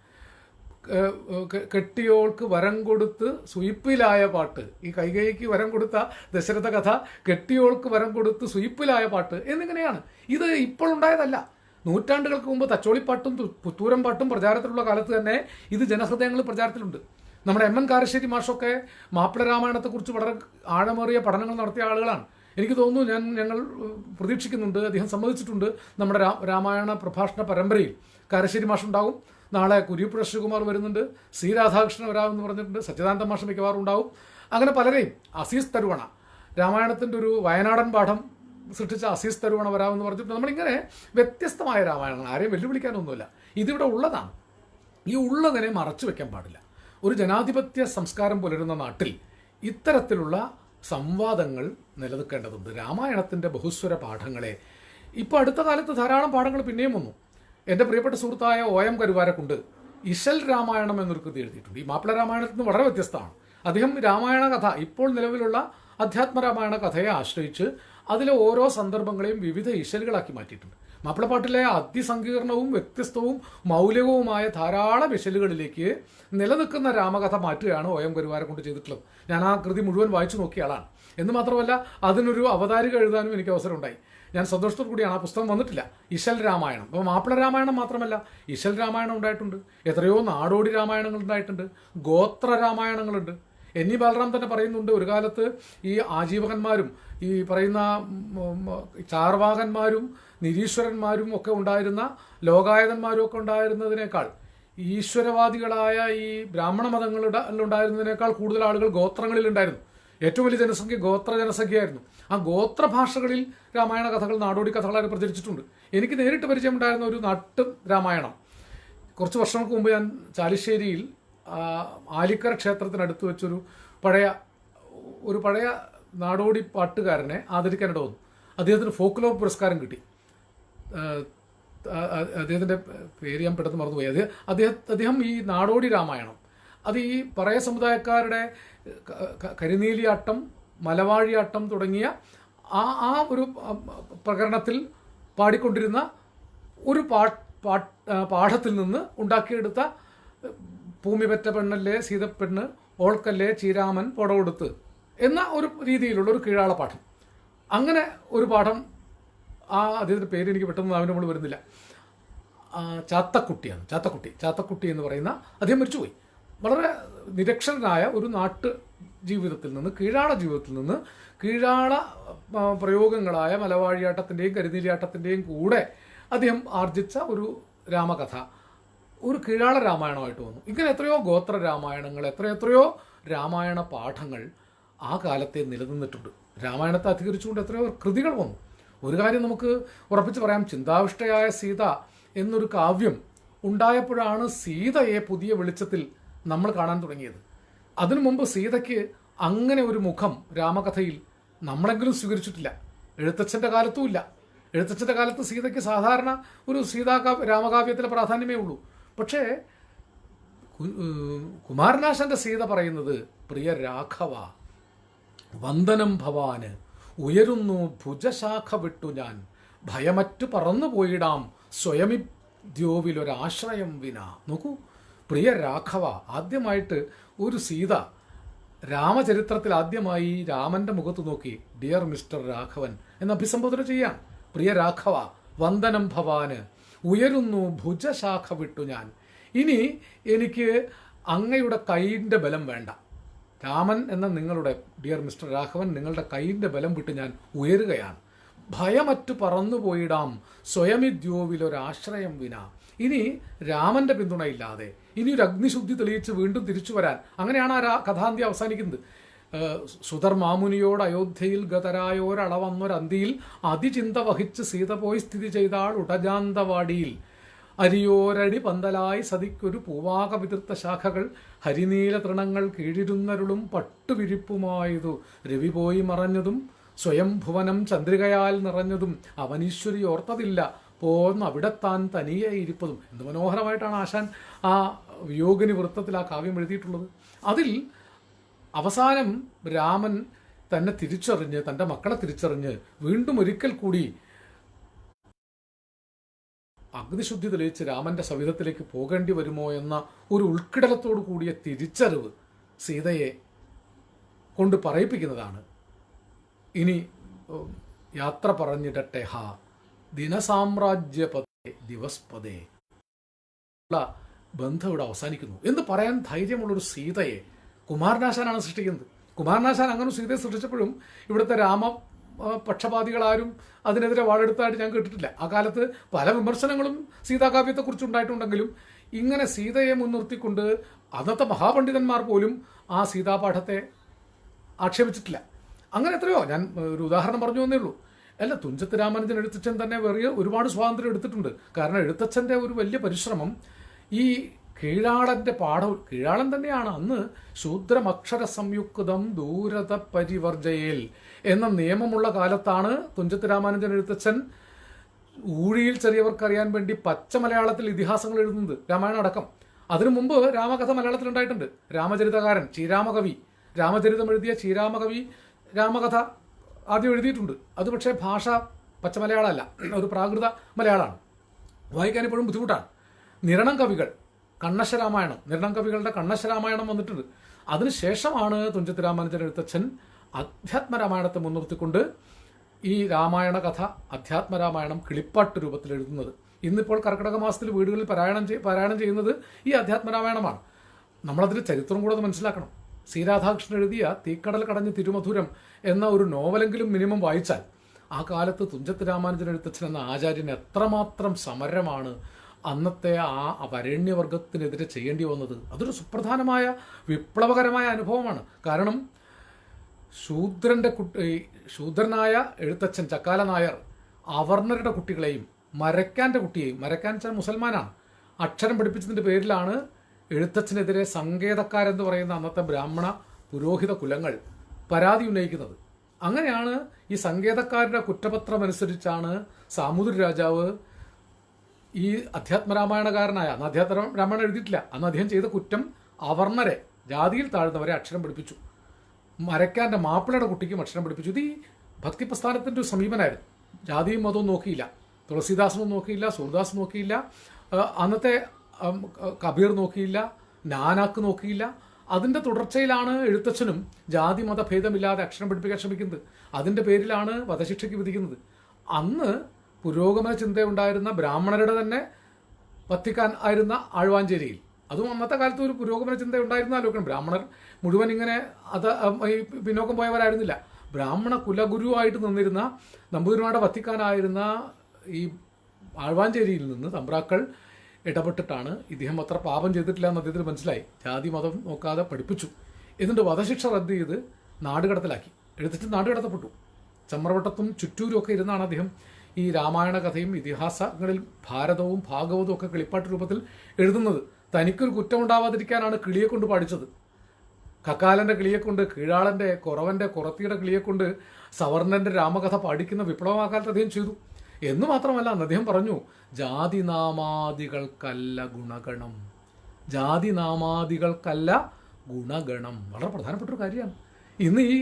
കെട്ടിയോൾക്ക് വരം കൊടുത്ത് സുയിപ്പിലായ പാട്ട്, ഈ കൈകേയിക്ക് വരം കൊടുത്ത ദശരഥ കഥ കെട്ടിയോൾക്ക് വരം കൊടുത്ത് സുയിപ്പിലായ പാട്ട് എന്നിങ്ങനെയാണ്. ഇത് ഇപ്പോഴുണ്ടായതല്ല. നൂറ്റാണ്ടുകൾക്ക് മുമ്പ് തച്ചോളിപ്പാട്ടും പുത്തൂരം പാട്ടും പ്രചാരത്തിലുള്ള കാലത്ത് തന്നെ ഇത് ജനഹൃദയങ്ങളിൽ പ്രചാരത്തിലുണ്ട്. നമ്മുടെ എം എൻ കാരശ്ശേരി മാഷൊക്കെ മാപ്പിള രാമായണത്തെക്കുറിച്ച് വളരെ ആഴമേറിയ പഠനങ്ങൾ നടത്തിയ ആളുകളാണ്. എനിക്ക് തോന്നുന്നു, ഞങ്ങൾ പ്രതീക്ഷിക്കുന്നുണ്ട്, അദ്ദേഹം സമ്മതിച്ചിട്ടുണ്ട്, നമ്മുടെ രാമായണ പ്രഭാഷണ പരമ്പരയിൽ കാരശ്ശേരി മാഷുണ്ടാകും. നാളെ കുരിപ്പുഴ ശ്രീകുമാർ വരുന്നുണ്ട്, സി രാധാകൃഷ്ണൻ വരാമെന്ന് പറഞ്ഞിട്ടുണ്ട്, സച്ചിദാനന്ദ മാഷ് മിക്കവാറും ഉണ്ടാവും. അങ്ങനെ പലരെയും, അസീസ് തരുവണ, രാമായണത്തിൻ്റെ ഒരു വയനാടൻ പാഠം സൃഷ്ടിച്ച അസീസ് തരുവണ വരാമെന്ന് പറഞ്ഞിട്ടുണ്ട്. നമ്മളിങ്ങനെ വ്യത്യസ്തമായ രാമായണങ്ങൾ, ആരെയും വെല്ലുവിളിക്കാനൊന്നുമില്ല, ഇതിവിടെ ഉള്ളതാണ്. ഈ ഉള്ളതിനെ മറച്ചു വെക്കാൻ പാടില്ല. ഒരു ജനാധിപത്യ സംസ്കാരം പുലരുന്ന നാട്ടിൽ ഇത്തരത്തിലുള്ള സംവാദങ്ങൾ നിലനിൽക്കേണ്ടതുണ്ട്. രാമായണത്തിൻ്റെ ബഹുസ്വര പാഠങ്ങളെ ഇപ്പോൾ അടുത്ത കാലത്ത് ധാരാളം പാഠങ്ങൾ പിന്നെയും വന്നു. എൻ്റെ പ്രിയപ്പെട്ട സുഹൃത്തായ OM കരുവാരക്കുണ്ട് ഇശൽ രാമായണം എന്നൊരു കൃതി എഴുതിയിട്ടുണ്ട്. ഈ മാപ്പിള രാമായണത്തിൽ നിന്ന് വളരെ വ്യത്യസ്തമാണ്. അദ്ദേഹം രാമായണ കഥ, ഇപ്പോൾ നിലവിലുള്ള അധ്യാത്മ രാമായണ കഥയെ ആശ്രയിച്ച് അതിലെ ഓരോ സന്ദർഭങ്ങളെയും വിവിധ ഇശലുകളാക്കി മാറ്റിയിട്ടുണ്ട്. മാപ്പിളപ്പാട്ടിലെ അതിസങ്കീർണവും വ്യത്യസ്തവും മൗലികവുമായ ധാരാളം ഇശലുകളിലേക്ക് നിലനിൽക്കുന്ന രാമകഥ മാറ്റുകയാണ് OM കരുവാരക്കുണ്ട് ചെയ്തിട്ടുള്ളത്. ഞാൻ ആ കൃതി മുഴുവൻ വായിച്ചു നോക്കിയ ആളാണ്. എന്ന് മാത്രമല്ല, അതിനൊരു അവതാരിക എഴുതാനും എനിക്ക് അവസരമുണ്ടായി. ഞാൻ സന്തോഷത്തോടു കൂടിയാണ്, ആ പുസ്തകം വന്നിട്ടില്ല, ഇശൽ രാമായണം. അപ്പോൾ മാപ്പിള രാമായണം മാത്രമല്ല, ഇശൽ രാമായണം ഉണ്ടായിട്ടുണ്ട്, എത്രയോ നാടോടി രാമായണങ്ങൾ ഉണ്ടായിട്ടുണ്ട്, ഗോത്ര രാമായണങ്ങളുണ്ട്. NE ബാലറാം തന്നെ പറയുന്നുണ്ട്, ഒരു കാലത്ത് ഈ ആജീവകന്മാരും ഈ പറയുന്ന ചാർവാകന്മാരും നിരീശ്വരന്മാരും ഒക്കെ ഉണ്ടായിരുന്ന, ലോകായതന്മാരും ഒക്കെ ഉണ്ടായിരുന്നതിനേക്കാൾ ഈശ്വരവാദികളായ ഈ ബ്രാഹ്മണ മതങ്ങളുണ്ടായിരുന്നതിനേക്കാൾ കൂടുതൽ ആളുകൾ ഗോത്രങ്ങളിലുണ്ടായിരുന്നു. ഏറ്റവും വലിയ ജനസംഖ്യ ഗോത്ര ജനസംഖ്യയായിരുന്നു. ആ ഗോത്ര ഭാഷകളിൽ രാമായണ കഥകൾ, നാടോടി കഥകളായി പ്രചരിച്ചിട്ടുണ്ട്. എനിക്ക് നേരിട്ട് പരിചയമുണ്ടായിരുന്ന ഒരു നാട്ടു രാമായണം, കുറച്ച് വർഷങ്ങൾക്ക് മുമ്പ് ഞാൻ ചാലിശ്ശേരിയിൽ ആലിക്കര ക്ഷേത്രത്തിനടുത്ത് വെച്ചൊരു പഴയ നാടോടി പാട്ടുകാരനെ ആദരിക്കാനിട വന്നു. അദ്ദേഹത്തിന് ഫോക്ലോർ പുരസ്കാരം കിട്ടി. അദ്ദേഹത്തിൻ്റെ പേര് ഞാൻ പെട്ടെന്ന് മറന്നുപോയി. അദ്ദേഹം ഈ നാടോടി രാമായണം, അത് ഈ പറയ സമുദായക്കാരുടെ കരിനീലിയാട്ടം, മലവാഴിയാട്ടം തുടങ്ങിയ ആ ഒരു പ്രകരണത്തിൽ പാടിക്കൊണ്ടിരുന്ന ഒരു പാഠത്തിൽ നിന്ന് ഉണ്ടാക്കിയെടുത്ത ഭൂമി പെറ്റ പെണ്ണല്ലേ സീതപ്പെണ്ണ് ഓൾക്കല്ലേ ചീരാമൻ പൊടവെടുത്ത് എന്ന ഒരു രീതിയിലുള്ള ഒരു കീഴാള പാഠം. അങ്ങനെ ഒരു പാഠം, അദ്ദേഹത്തിൻ്റെ പേര് എനിക്ക് പെട്ടെന്ന് അവൻ്റെ നമ്മൾ വരുന്നില്ല, ചാത്തക്കുട്ടി എന്ന് പറയുന്ന, അദ്ദേഹം മരിച്ചുപോയി. വളരെ നിരക്ഷരനായ ഒരു നാട്ടു ജീവിതത്തിൽ നിന്ന്, കീഴാള ജീവിതത്തിൽ നിന്ന്, കീഴാള പ്രയോഗങ്ങളായ മലവാഴിയാട്ടത്തിൻ്റെയും കരിനീലിയാട്ടത്തിൻ്റെയും കൂടെ അദ്ദേഹം ആർജിച്ച ഒരു രാമകഥ ഒരു കീഴാള രാമായണമായിട്ട് വന്നു. ഇങ്ങനെ എത്രയോ ഗോത്ര രാമായണങ്ങൾ, എത്രയോ രാമായണ പാഠങ്ങൾ ആ കാലത്തെ നിലനിന്നിട്ടുണ്ട്. രാമായണത്തെ അധികരിച്ചുകൊണ്ട് എത്രയോ കൃതികൾ വന്നു. ഒരു കാര്യം നമുക്ക് ഉറപ്പിച്ച് പറയാം, ചിന്താവിഷ്ടയായ സീത എന്നൊരു കാവ്യം ഉണ്ടായപ്പോഴാണ് സീതയെ പുതിയ വെളിച്ചത്തിൽ നമ്മൾ കാണാൻ തുടങ്ങിയത്. അതിനു മുമ്പ് സീതയ്ക്ക് അങ്ങനെ ഒരു മുഖം രാമകഥയിൽ നമ്മളെങ്കിലും സ്വീകരിച്ചിട്ടില്ല. എഴുത്തച്ഛൻ്റെ കാലത്തുമില്ല. എഴുത്തച്ഛൻ്റെ കാലത്ത് സീതയ്ക്ക് സാധാരണ ഒരു രാമകാവ്യത്തിലെ പ്രാധാന്യമേ ഉള്ളൂ. പക്ഷേ കുമാരനാശാൻ്റെ സീത പറയുന്നത്, പ്രിയ രാഘവ വന്ദനം ഭവാന്, ഉയരുന്നു ഭുജശാഖ വിട്ടു ഞാൻ, ഭയമറ്റു പറന്നു പോയിടാം ദ്യോവിലൊരാശ്രയം വിന. നോക്കൂ, പ്രിയ രാഘവ, ആദ്യമായിട്ട് ഒരു സീത രാമചരിത്രത്തിൽ ആദ്യമായി രാമന്റെ മുഖത്ത് നോക്കി ഡിയർ മിസ്റ്റർ രാഘവൻ എന്ന് അഭിസംബോധന ചെയ്യാൻ. പ്രിയ രാഘവ, വന്ദനം ഭവാന്, ഉയരുന്നു ഭുജശാഖ വിട്ടു ഞാൻ. ഇനി എനിക്ക് അങ്ങയുടെ കൈയിൻ്റെ ബലം വേണ്ട. രാമൻ എന്ന നിങ്ങളുടെ ഡിയർ മിസ്റ്റർ രാഘവൻ, നിങ്ങളുടെ കൈയിൻ്റെ ബലം വിട്ട് ഞാൻ ഉയരുകയാണ്. ഭയമറ്റു പറന്നുപോയിടാം സ്വയമിദ്യോവിലൊരാശ്രയം വിന. ഇനി രാമന്റെ പിന്തുണയില്ലാതെ ഇനി ഒരു അഗ്നിശുദ്ധി തെളിയിച്ച് വീണ്ടും തിരിച്ചു വരാൻ, അങ്ങനെയാണ് ആ കഥാന്തി അവസാനിക്കുന്നത്. സുധർ മാമുനിയോട് അയോധ്യയിൽ ഗതരായോരളവന്നൊരന്തിയിൽ അതിചിന്ത വഹിച്ച് സീത പോയി സ്ഥിതി ചെയ്താൾ ഉടജാന്തവാടിയിൽ. അരിയോരടി പന്തലായി സതിക്കൊരു പൂവാക വിതൃത്ത ശാഖകൾ ഹരിനീല തൃണങ്ങൾ കീഴിരുന്നരുളും പട്ടുവിരിപ്പുമായതു രവി പോയി മറഞ്ഞതും സ്വയം ഭുവനം ചന്ദ്രികയാൽ നിറഞ്ഞതും അവനീശ്വരി ഓർത്തതില്ല പോന്ന് അവിടെത്താൻ തനിയെ ഇരിപ്പതും. എന്ത് മനോഹരമായിട്ടാണ് ആശാൻ ആ വിയോഗിനി വൃത്തത്തിൽ ആ കാവ്യം എഴുതിയിട്ടുള്ളത്. അതിൽ അവസാനം രാമൻ തന്നെ തിരിച്ചറിഞ്ഞ്, തൻ്റെ മക്കളെ തിരിച്ചറിഞ്ഞ് വീണ്ടും ഒരിക്കൽ കൂടി അഗ്നിശുദ്ധി തെളിയിച്ച് രാമന്റെ സവിധത്തിലേക്ക് പോകേണ്ടി വരുമോ എന്ന ഒരു ഉൾക്കിടലത്തോടു കൂടിയ തിരിച്ചറിവ് സീതയെ കൊണ്ട് പറയിപ്പിക്കുന്നതാണ്. ഇനി യാത്ര പറഞ്ഞിടട്ടെ ഹാ ദിനസാമ്രാജ്യപദേ ദിവസ്പദേ. ബന്ധം ഇവിടെ അവസാനിക്കുന്നു എന്ന് പറയാൻ ധൈര്യമുള്ളൊരു സീതയെ കുമാരനാശാനാണ് സൃഷ്ടിക്കുന്നത്. കുമാരനാശാൻ അങ്ങനെ സീതയെ സൃഷ്ടിച്ചപ്പോഴും ഇവിടുത്തെ പക്ഷപാതികളാരും അതിനെതിരെ വാളെടുത്തായിട്ട് ഞാൻ കേട്ടിട്ടില്ല. ആ കാലത്ത് പല വിമർശനങ്ങളും സീതാകാവ്യത്തെക്കുറിച്ച് ഉണ്ടായിട്ടുണ്ടെങ്കിലും ഇങ്ങനെ സീതയെ മുൻനിർത്തിക്കൊണ്ട് അന്നത്തെ മഹാപണ്ഡിതന്മാർ പോലും ആ സീതാപാഠത്തെ ആക്ഷേപിച്ചിട്ടില്ല. അങ്ങനെ എത്രയോ, ഞാൻ ഒരു ഉദാഹരണം പറഞ്ഞു എന്നേ ഉള്ളൂ. അല്ല, തുഞ്ചത്ത് രാമാനുജൻ എഴുത്തച്ഛൻ തന്നെ വേറെ ഒരുപാട് സ്വാതന്ത്ര്യം എടുത്തിട്ടുണ്ട്. കാരണം എഴുത്തച്ഛൻ്റെ ഒരു വലിയ പരിശ്രമം ഈ കീഴാളന്റെ പാഠവും, കീഴാളൻ തന്നെയാണ് അന്ന് ശൂദ്രമക്ഷര സംയുക്തം ദൂരത പരിവർജയേൽ എന്ന നിയമമുള്ള കാലത്താണ് തുഞ്ചത്ത് രാമാനുജൻ എഴുത്തച്ഛൻ ഊഴിയിൽ ചെറിയവർക്കറിയാൻ വേണ്ടി പച്ച മലയാളത്തിൽ ഇതിഹാസങ്ങൾ എഴുതുന്നത്, രാമായണം അടക്കം. അതിനു മുമ്പ് രാമകഥ മലയാളത്തിൽ ഉണ്ടായിട്ടുണ്ട്. രാമചരിതകാരൻ ചീരാമകവി, രാമചരിതം എഴുതിയ ചീരാമകവി രാമകഥ ആദ്യം എഴുതിയിട്ടുണ്ട്. അത് പക്ഷേ ഭാഷ പച്ച മലയാളമല്ല, ഒരു പ്രാകൃത മലയാളമാണ്. വായിക്കാൻ ഇപ്പോഴും ബുദ്ധിമുട്ടാണ്. നിരണം കവികൾ കണ്ണശരാമായണം, നിരണം കവികളുടെ കണ്ണശരാമായണം വന്നിട്ടുണ്ട്. അതിനുശേഷമാണ് തുഞ്ചത്ത് രാമാനുജൻ എഴുത്തച്ഛൻ അധ്യാത്മരാമായണത്തെ മുൻനിർത്തിക്കൊണ്ട് ഈ രാമായണ കഥ അധ്യാത്മരാമായണം കിളിപ്പാട്ട് രൂപത്തിൽ എഴുതുന്നത്. ഇന്നിപ്പോൾ കർക്കിടക മാസത്തിൽ വീടുകളിൽ പാരായണം ചെയ്യുന്നത് ഈ അധ്യാത്മരാമായണമാണ്. നമ്മളതിൻ്റെ ചരിത്രം കൂടെ മനസ്സിലാക്കണം. സി രാധാകൃഷ്ണൻ എഴുതിയ തീക്കടൽ കടഞ്ഞ് തിരുമധുരം എന്ന ഒരു നോവലെങ്കിലും മിനിമം വായിച്ചാൽ ആ കാലത്ത് തുഞ്ചത്ത് രാമാനുജൻ എഴുത്തച്ഛൻ എന്ന ആചാര്യന് എത്രമാത്രം സമരമാണ് അന്നത്തെ ആ വരേണ്യവർഗത്തിനെതിരെ ചെയ്യേണ്ടി വന്നത്. അതൊരു സുപ്രധാനമായ വിപ്ലവകരമായ അനുഭവമാണ്. കാരണം ശൂദ്രനായ എഴുത്തച്ഛൻ ചക്കാല നായർ അവർണരുടെ കുട്ടികളെയും മരക്കാൻ്റെ കുട്ടിയെയും, മരക്കാൻ വെച്ചാൽ മുസൽമാനാണ്, അക്ഷരം പഠിപ്പിച്ചതിൻ്റെ പേരിലാണ് എഴുത്തച്ഛനെതിരെ സങ്കേതക്കാരെന്ന് പറയുന്ന അന്നത്തെ ബ്രാഹ്മണ പുരോഹിത കുലങ്ങൾ പരാതി ഉന്നയിക്കുന്നത്. അങ്ങനെയാണ് ഈ സങ്കേതക്കാരുടെ കുറ്റപത്രമനുസരിച്ചാണ് സാമൂതിരി രാജാവ് ഈ അധ്യാത്മരാമായണകാരനായ, അന്ന് അധ്യാത്മരാമായണം എഴുതിയിട്ടില്ല, അന്ന് അദ്ദേഹം ചെയ്ത കുറ്റം അവർണരെ, ജാതിയിൽ താഴ്ന്നവരെ അക്ഷരം പഠിപ്പിച്ചു. മരക്കാൻ്റെ മാപ്പിളയുടെ കുട്ടിക്കും അക്ഷരം പഠിപ്പിച്ചു. ഇത് ഈ ഭക്തി പ്രസ്ഥാനത്തിൻ്റെ ഒരു സമീപനമായിരുന്നു. ജാതിയും മതവും നോക്കിയില്ല, തുളസീദാസനും നോക്കിയില്ല, സൂർദാസ് നോക്കിയില്ല, അന്നത്തെ കബീർ നോക്കിയില്ല, നാനാക്ക് നോക്കിയില്ല. അതിൻ്റെ തുടർച്ചയിലാണ് എഴുത്തച്ഛനും ജാതി മതഭേദമില്ലാതെ അക്ഷരം പഠിപ്പിക്കാൻ ശ്രമിക്കുന്നത്. അതിൻ്റെ പേരിലാണ് വധശിക്ഷയ്ക്ക് വിധിക്കുന്നത്. അന്ന് പുരോഗമന ചിന്തയുണ്ടായിരുന്ന ബ്രാഹ്മണരുടെ തന്നെ വത്തിക്കാൻ ആയിരുന്ന ആഴ്വാഞ്ചേരിയിൽ, അതും അന്നത്തെ കാലത്ത് ഒരു പുരോഗമന ചിന്ത ഉണ്ടായിരുന്ന ആലോചിക്കണം. ബ്രാഹ്മണർ മുഴുവൻ ഇങ്ങനെ പിന്നോക്കം പോയവരായിരുന്നില്ല. ബ്രാഹ്മണ കുലഗുരുവായിട്ട് നിന്നിരുന്ന നമ്പൂതിരിമാരുടെ വത്തിക്കാനായിരുന്ന ഈ ആഴ്വാഞ്ചേരിയിൽ നിന്ന് തമ്പ്രാക്കൾ ഇടപെട്ടിട്ടാണ് ഇദ്ദേഹം അത്ര പാപം ചെയ്തിട്ടില്ല എന്ന് അദ്ദേഹത്തിന് മനസ്സിലായി. ജാതി മതം നോക്കാതെ പഠിപ്പിച്ചു. എന്നിട്ട് വധശിക്ഷ റദ്ദ് ചെയ്ത് നാടുകടത്തിലാക്കി. എഴുത്തച്ഛൻ നാടുകടത്തപ്പെട്ടു. ചമ്രവട്ടത്തും ചുറ്റൂരും ഒക്കെ ഇരുന്നാണ് അദ്ദേഹം ഈ രാമായണ കഥയും ഇതിഹാസങ്ങളിൽ ഭാരതവും ഭാഗവതവും ഒക്കെ കിളിപ്പാട്ട് രൂപത്തിൽ എഴുതുന്നത്. തനിക്കൊരു കുറ്റമുണ്ടാവാതിരിക്കാനാണ് കിളിയെ കൊണ്ട് പാടിച്ചത്. കക്കാലൻ്റെ കിളിയെക്കൊണ്ട്, കീഴാളൻ്റെ, കുറവൻ്റെ, കുറത്തിയുടെ കിളിയെക്കൊണ്ട് സവർണൻ്റെ രാമകഥ പാടിക്കുന്ന വിപ്ലവമാക്കാലത്ത് അദ്ദേഹം ചെയ്തു. എന്ന് മാത്രമല്ല, അന്ന് അദ്ദേഹം പറഞ്ഞു, ജാതിനാമാദികൾക്കല്ല ഗുണഗണം, ജാതിനാമാദികൾക്കല്ല ഗുണഗണം. വളരെ പ്രധാനപ്പെട്ടൊരു കാര്യമാണ്. ഇന്ന് ഈ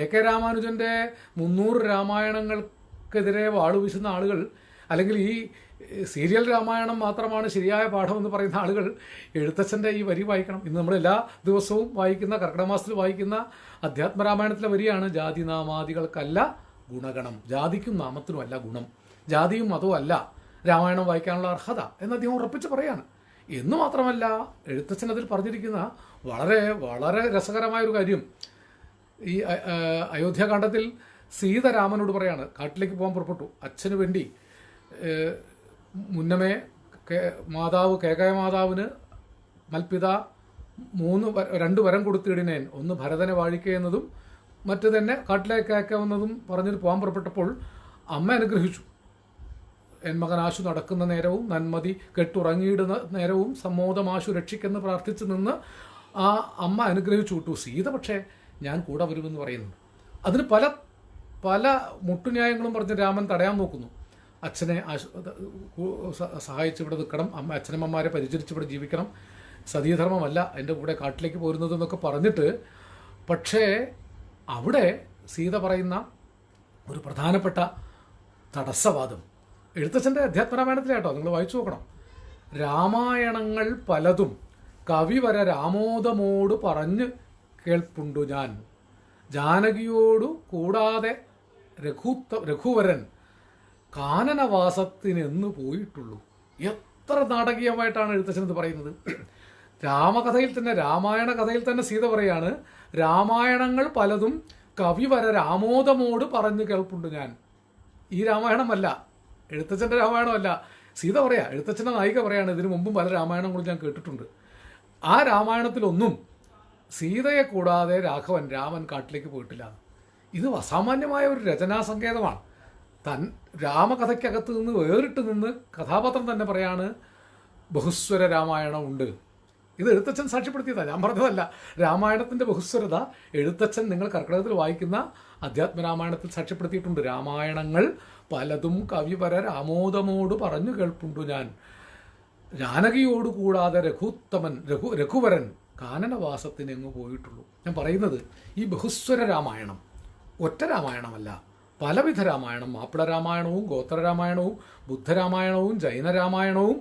എ കെ രാമാനുജൻ്റെ 300 രാമായണങ്ങൾക്കെതിരെ വാളുവീശുന്ന ആളുകൾ അല്ലെങ്കിൽ ഈ സീരിയൽ രാമായണം മാത്രമാണ് ശരിയായ പാഠമെന്ന് പറയുന്ന ആളുകൾ എഴുത്തച്ഛൻ്റെ ഈ വരി വായിക്കണം. ഇന്ന് നമ്മൾ എല്ലാ ദിവസവും വായിക്കുന്ന, കർക്കിടക മാസത്തിൽ വായിക്കുന്ന അധ്യാത്മരാമായണത്തിലെ വരിയാണ്: ജാതിനാമാദികൾക്കല്ല ഗുണഗണം, ജാതിക്കും നാമത്തിനുമല്ല ഗുണം, ജാതിയും മതവും അല്ല രാമായണം വായിക്കാനുള്ള അർഹത എന്ന് അദ്ദേഹം ഉറപ്പിച്ച് പറയാണ്. എന്ന് മാത്രമല്ല, എഴുത്തച്ഛൻ അതിൽ പറഞ്ഞിരിക്കുന്ന വളരെ വളരെ രസകരമായൊരു കാര്യം, ഈ അയോധ്യാകാന്ഡത്തിൽ സീത രാമനോട് പറയാണ്, കാട്ടിലേക്ക് പോകാൻ പുറപ്പെട്ടു. അച്ഛന് വേണ്ടി മുന്നമേ മാതാവ് കേകയ മാതാവിന് മൽപിത 2 വരം കൊടുത്തിടിനേൻ, ഒന്ന് ഭരതനെ വാഴിക്കുകയെന്നതും മറ്റു തന്നെ കാട്ടിലേക്ക് അയക്കാവുന്നതും പറഞ്ഞിട്ട് പോകാൻ പുറപ്പെട്ടപ്പോൾ അമ്മ അനുഗ്രഹിച്ചു. എൻ മകൻ ആശു നടക്കുന്ന നേരവും നന്മതി കെട്ടുറങ്ങിയിടുന്ന നേരവും സമ്മോദമാശു രക്ഷിക്കെന്ന് പ്രാർത്ഥിച്ച് നിന്ന് ആ അമ്മ അനുഗ്രഹിച്ചു വിട്ടു. സീത പക്ഷേ ഞാൻ കൂടെ വരുമെന്ന് പറയുന്നുണ്ട്. അതിന് പല പല മുട്ടുന്യായങ്ങളും പറഞ്ഞ് രാമൻ തടയാൻ നോക്കുന്നു. അച്ഛനെ സഹായിച്ച് ഇവിടെ നിൽക്കണം, അച്ഛനമ്മമാരെ പരിചരിച്ച് ഇവിടെ ജീവിക്കണം, സതീധർമ്മമല്ല എൻ്റെ കൂടെ കാട്ടിലേക്ക് പോരുന്നതെന്നൊക്കെ പറഞ്ഞിട്ട്, പക്ഷേ അവിടെ സീത പറയുന്ന ഒരു പ്രധാനപ്പെട്ട തടസ്സവാദം എഴുത്തച്ഛൻ്റെ അധ്യാത്മരാമായണത്തിലാട്ടോ, നിങ്ങൾ വായിച്ചു നോക്കണം. രാമായണങ്ങൾ പലതും കവിവര രാമോദമോട് പറഞ്ഞ് കേൾപ്പുണ്ടു ഞാൻ, ജാനകിയോടു കൂടാതെ രഘുവരൻ കാനനവാസത്തിനെന്ന് പോയിട്ടുള്ളൂ. എത്ര നാടകീയമായിട്ടാണ് എഴുത്തച്ഛൻ ഇത് പറയുന്നത്. രാമകഥയിൽ തന്നെ, രാമായണ കഥയിൽ തന്നെ സീത പറയാണ്, രാമായണങ്ങൾ പലതും കവിവര രാമോദമോട് പറഞ്ഞു കേൾപ്പുണ്ട് ഞാൻ. ഈ രാമായണമല്ല, എഴുത്തച്ഛൻ്റെ രാമായണമല്ല, സീത പറയാ, എഴുത്തച്ഛൻ്റെ നായിക പറയാണ്, ഇതിനു മുമ്പും പല രാമായണങ്ങളും ഞാൻ കേട്ടിട്ടുണ്ട്. ആ രാമായണത്തിലൊന്നും സീതയെ കൂടാതെ രാമൻ കാട്ടിലേക്ക് പോയിട്ടില്ല. ഇത് അസാമാന്യമായ ഒരു രചനാ സങ്കേതമാണ്. രാമകഥയ്ക്കകത്ത് നിന്ന് വേറിട്ട് നിന്ന് കഥാപാത്രം തന്നെ പറയാണ് ബഹുസ്വര രാമായണം ഉണ്ട്. ഇത് എഴുത്തച്ഛൻ സാക്ഷ്യപ്പെടുത്തിയതാണ്, ഞാൻ പറഞ്ഞതല്ല. രാമായണത്തിൻ്റെ ബഹുസ്വരത എഴുത്തച്ഛൻ നിങ്ങൾ കർക്കിടകത്തിൽ വായിക്കുന്ന അധ്യാത്മരാമായണത്തിൽ സാക്ഷ്യപ്പെടുത്തിയിട്ടുണ്ട്. രാമായണങ്ങൾ പലതും കവിവര രാമോദമോട് പറഞ്ഞു കേൾപ്പുണ്ടു ഞാൻ, ജാനകിയോട് കൂടാതെ രഘുവരൻ കാനനവാസത്തിനെങ്ങു പോയിട്ടുള്ളൂ. ഞാൻ പറയുന്നത് ഈ ബഹുസ്വര രാമായണം ഒറ്റ രാമായണമല്ല, പലവിധ രാമായണം, മാപ്പിള രാമായണവും ഗോത്രരാമായണവും ബുദ്ധരാമായണവും ജൈനരാമായണവും